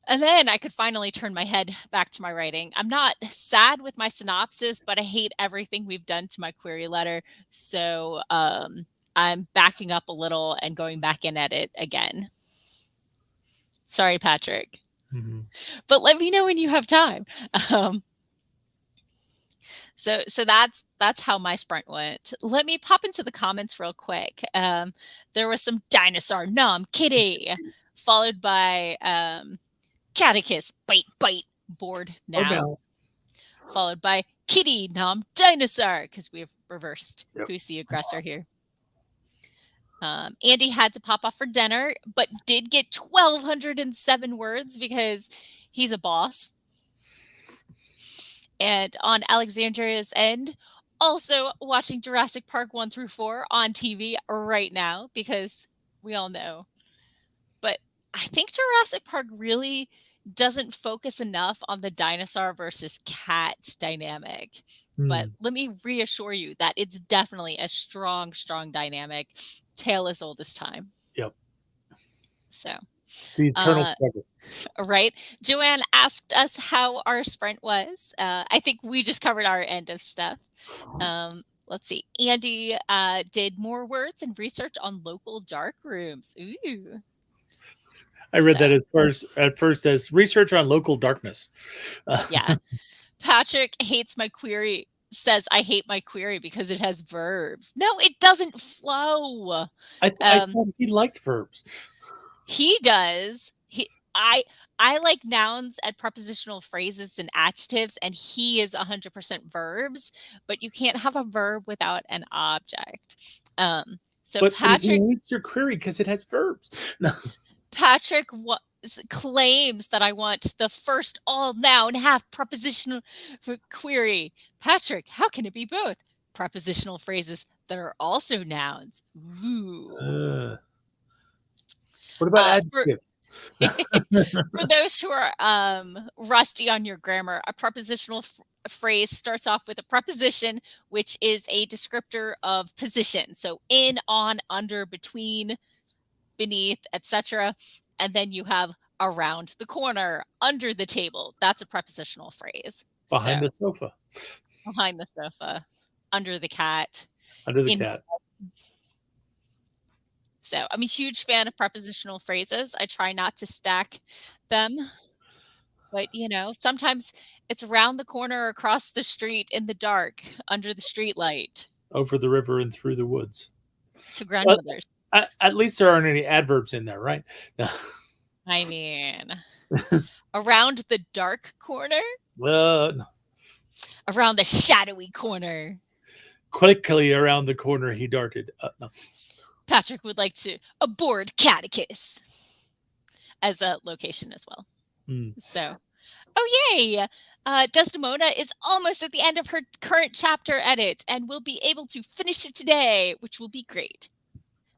And then I could finally turn my head back to my writing. I'm not sad with my synopsis, but I hate everything we've done to my query letter. So I'm backing up a little and going back in at it again. Sorry, Patrick.
Mm-hmm.
But let me know when you have time. So that's how my sprint went. Let me pop into the comments real quick. There was some dinosaur nom kitty, followed by Catticus bite bored now.
Oh, no.
Followed by kitty nom dinosaur, because we have reversed who's the aggressor here. Andy had to pop off for dinner, but did get 1,207 words because he's a boss. And on Alexandria's end, also watching Jurassic Park 1 through 4 on TV right now, because we all know. But I think Jurassic Park really doesn't focus enough on the dinosaur versus cat dynamic. But let me reassure you that it's definitely a strong dynamic. Tale as old as time.
Yep.
So
it's the eternal struggle.
Right. Joanne asked us how our sprint was. I think we just covered our end of stuff. Let's see. Andy did more words and research on local dark rooms. Ooh.
I read that at first as research on local darkness.
Yeah. Patrick hates my query, says I hate my query because it has verbs. No, it doesn't flow.
I thought he liked verbs.
He does. I like nouns and prepositional phrases and adjectives, and he is 100% verbs, but you can't have a verb without an object. So Patrick,
he hates your query because it has verbs. No.
Patrick claims that I want the first all noun half prepositional query. Patrick, how can it be both? Prepositional phrases that are also nouns. Ooh.
What about adjectives?
For those who are rusty on your grammar, a prepositional phrase starts off with a preposition, which is a descriptor of position. So in, on, under, between, beneath, etc. And then you have around the corner, under the table. That's a prepositional phrase.
Behind the sofa.
Behind the sofa. Under the cat.
Under the cat.
So I'm a huge fan of prepositional phrases. I try not to stack them. But, sometimes it's around the corner, across the street, in the dark, under the street light,
Over the river and through the woods.
to grandmothers.
At least there aren't any adverbs in there, right?
I mean, around the dark corner,
No.
around the shadowy corner.
Quickly around the corner he darted. No.
Patrick would like to aboard Catticus as a location as well. So, oh yay! Desdemona is almost at the end of her current chapter edit and will be able to finish it today, which will be great.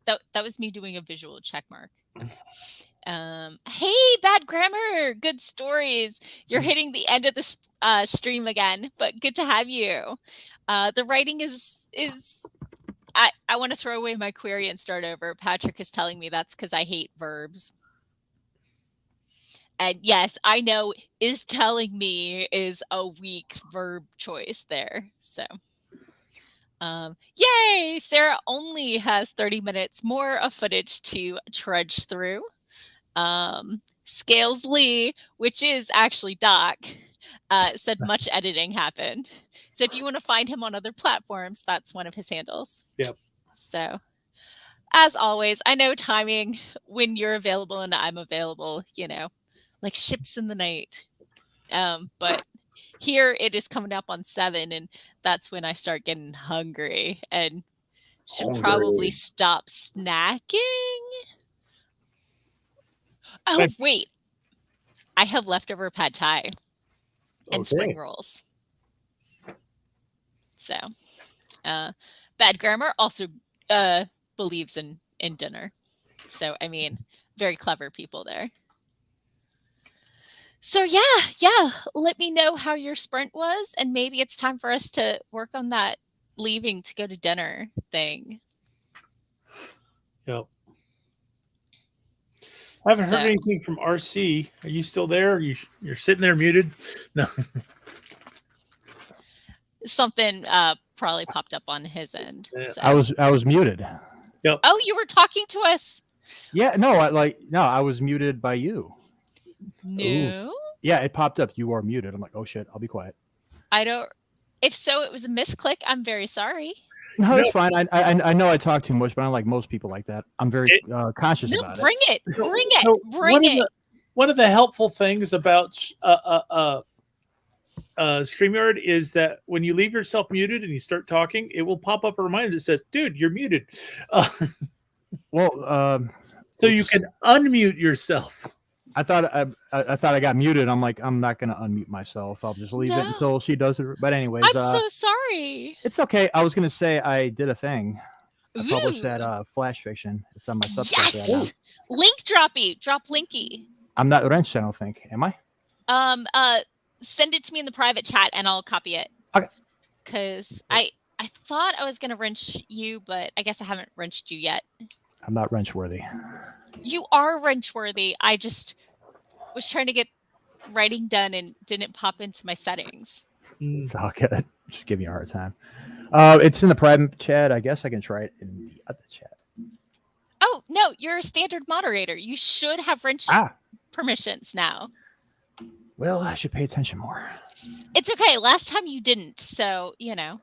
That was me doing a visual check mark. Hey, bad grammar, good stories. You're hitting the end of the stream again, but good to have you. The writing is. I want to throw away my query and start over. Patrick is telling me that's because I hate verbs. And yes, I know is telling me is a weak verb choice there. So, yay! Sarah only has 30 minutes more of footage to trudge through. Scales Lee, which is actually Doc, said much editing happened. So if you want to find him on other platforms, that's one of his handles.
Yep.
So, as always, I know timing when you're available and I'm available, like ships in the night. But here it is coming up on 7, and that's when I start getting hungry and should probably stop snacking. Oh, wait. I have leftover pad thai and spring rolls. So, bad grammar also believes in dinner. So, I mean, very clever people there. So yeah, let me know how your sprint was, and maybe it's time for us to work on that leaving to go to dinner thing.
Yep. I haven't heard anything from RC. Are you still there? You're sitting there muted? No.
Something probably popped up on his end.
Yeah.
So.
I was muted.
Yep.
Oh, you were talking to us?
Yeah, no, I was muted by you.
No.
Ooh. Yeah, it popped up. You are muted. I'm like, oh shit, I'll be quiet.
If so, it was a misclick. I'm very sorry.
No, it's fine. I know I talk too much, but I'm like most people like that. I'm very conscious about it.
Bring it.
One of the helpful things about StreamYard is that when you leave yourself muted and you start talking, it will pop up a reminder that says, dude, you're muted.
So
you can unmute yourself.
I thought I got muted. I'm like, I'm not going to unmute myself. I'll just leave it until she does it. But anyways,
I'm so sorry.
It's okay. I was going to say I did a thing. I published that flash fiction. It's on my Substack.
Yes. Link droppy. Drop linky.
I'm not wrenched, I don't think. Am I?
Send it to me in the private chat and I'll copy it.
Okay.
Because I thought I was going to wrench you, but I guess I haven't wrenched you yet.
I'm not wrench worthy.
You are wrench worthy. I just was trying to get writing done and didn't pop into my settings.
It's all good. Just give me a hard time. It's in the private chat. I guess I can try it in the other chat.
Oh, no, you're a standard moderator. You should have wrench permissions now.
Well, I should pay attention more.
It's okay. Last time you didn't, so,
Well,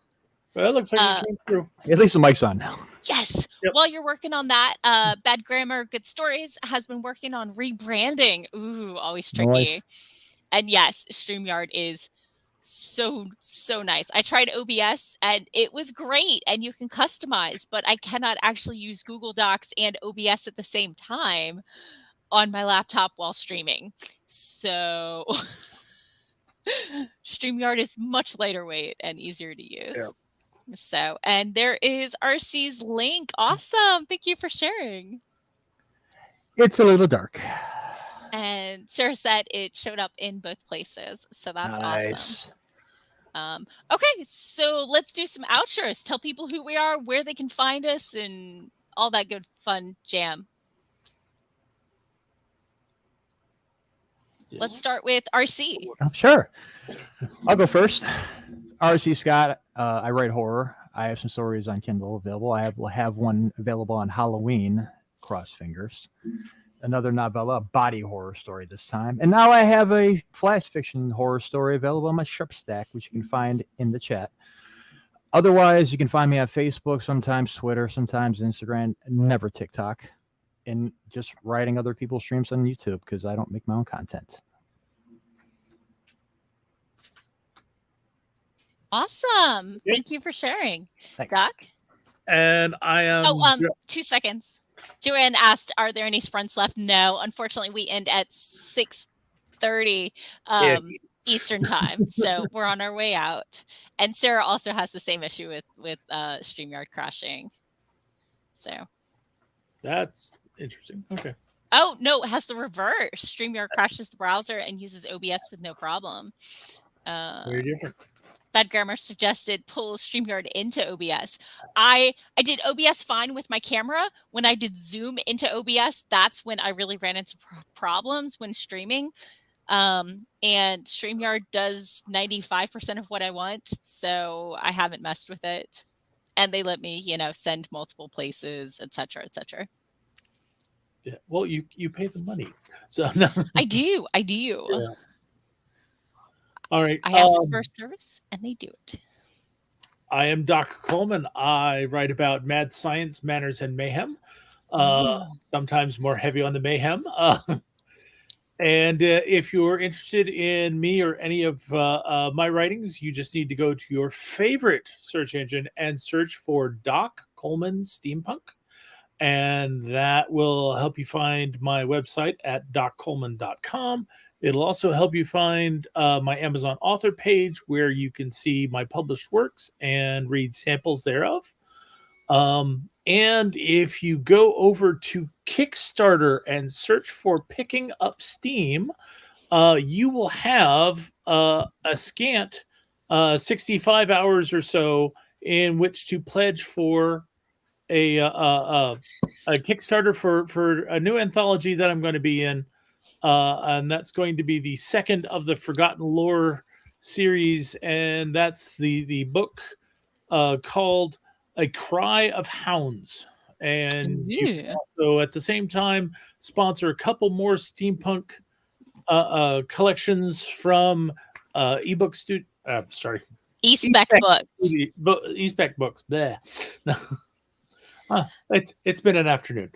it looks like it came through.
At least the mic's on now.
Yes.
Yep.
While you're working on that, Bad Grammar, Good Stories has been working on rebranding. Ooh, always tricky.
Nice.
And yes, StreamYard is so nice. I tried OBS and it was great and you can customize, but I cannot actually use Google Docs and OBS at the same time on my laptop while streaming. So StreamYard is much lighter weight and easier to use.
Yep.
So, and there is RC's link. Awesome. Thank you for sharing.
It's a little dark.
And Sarah said it showed up in both places. So that's awesome. Okay, so let's do some outros. Tell people who we are, where they can find us, and all that good fun jam. Yeah. Let's start with RC.
Sure. I'll go first. RC Scott. I write horror. I have some stories on Kindle available. I have one available on Halloween cross fingers. Another novella, a body horror story this time. And now I have a flash fiction horror story available on my Substack, which you can find in the chat. Otherwise, you can find me on Facebook, sometimes Twitter, sometimes Instagram, never TikTok, and just writing other people's streams on YouTube because I don't make my own content.
Awesome.
Yeah.
Thank you for sharing.
Thanks.
Doc?
And I am.
2 seconds. Joanne asked, are there any sprints left? No, unfortunately, we end at 6:30
Yes.
Eastern time. So we're on our way out. And Sarah also has the same issue with StreamYard crashing. So
That's interesting. Okay.
Oh, no, it has the reverse. StreamYard crashes the browser and uses OBS with no problem.
Very different.
Bad Grammar suggested pull StreamYard into OBS. I did OBS fine with my camera. When I did Zoom into OBS, that's when I really ran into problems when streaming. And StreamYard does 95% of what I want, so I haven't messed with it. And they let me, send multiple places, etc., etc.
Yeah. Well, you pay the money, so no.
I do.
Yeah. All right.
I ask for service, and they do it.
I am Doc Coleman. I write about mad science, manners, and mayhem. Sometimes more heavy on the mayhem. And if you're interested in me or any of my writings, you just need to go to your favorite search engine and search for Doc Coleman Steampunk. And that will help you find my website at doccoleman.com. It'll also help you find my Amazon author page where you can see my published works and read samples thereof. And if you go over to Kickstarter and search for Picking Up Steam, you will have a scant 65 hours or so in which to pledge for a Kickstarter for a new anthology that I'm going to be in. And that's going to be the second of the Forgotten Lore series. And that's the book called A Cry of Hounds. And you can also at the same time sponsor a couple more steampunk collections from ebook
Eastbeck Books.
Eastbeck Books. Bleh. It's been an afternoon.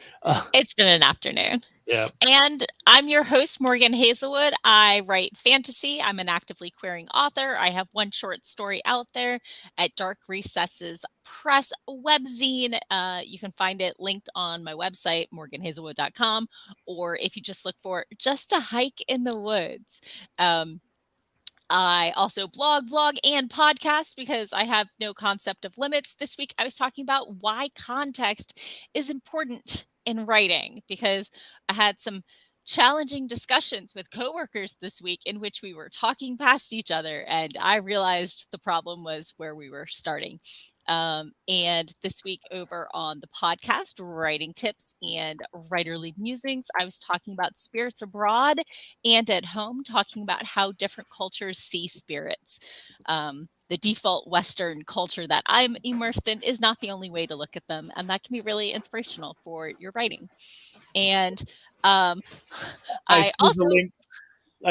It's been an afternoon.
Yeah.
And I'm your host, Morgan Hazelwood. I write fantasy. I'm an actively queering author. I have one short story out there at Dark Recesses Press webzine. You can find it linked on my website, morganhazelwood.com, or if you just look for Just a Hike in the Woods. I also vlog, and podcast because I have no concept of limits. This week, I was talking about why context is important in writing because I had some challenging discussions with coworkers this week in which we were talking past each other, and I realized the problem was where we were starting. And this week over on the podcast, Writing Tips and Writerly Musings, I was talking about spirits abroad and at home, talking about how different cultures see spirits. The default Western culture that I'm immersed in is not the only way to look at them, and that can be really inspirational for your writing. And I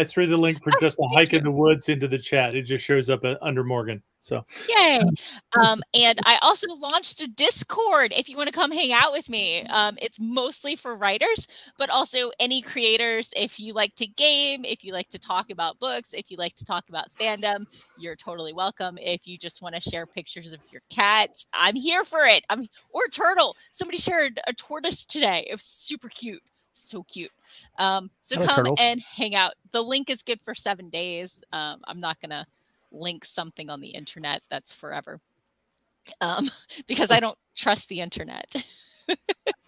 threw the link for Just a Hike in the Woods into the chat. It just shows up under Morgan. So
yay. And I also launched a Discord if you want to come hang out with me. It's mostly for writers, but also any creators. If you like to game, if you like to talk about books, if you like to talk about fandom, you're totally welcome. If you just want to share pictures of your cats, I'm here for it. Or turtle. Somebody shared a tortoise today. It was super cute. So cute. So
Hello,
come
turtles.
and hang out. The link is good for 7 days. I'm not going to link something on the internet that's forever because I don't trust the internet.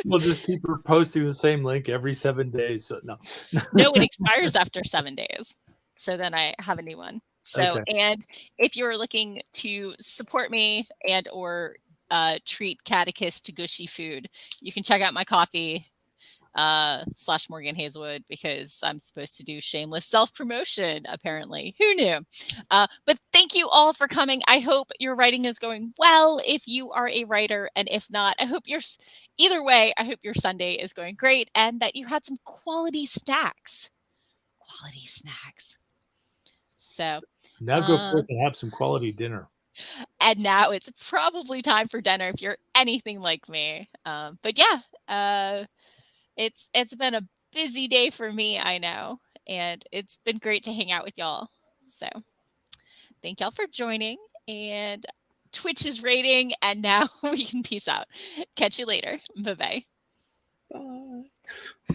we'll just keep posting the same link every 7 days. So no,
it expires after 7 days. So then I have a new one. So,
Okay.
And if you're looking to support me and or treat Catticus to gushy food, you can check out my coffee. / Morgan Hazelwood, because I'm supposed to do shameless self-promotion, apparently. Who knew? But thank you all for coming. I hope your writing is going well if you are a writer, and if not, I hope either way, I hope your Sunday is going great and that you had some quality snacks. Quality snacks. So
Now go forth and have some quality dinner.
and now it's probably time for dinner if you're anything like me. But yeah, it's been a busy day for me, I know, and it's been great to hang out with y'all. So thank y'all for joining, and Twitch is rating, and now we can peace out. Catch you later. Bye-bye.
Bye.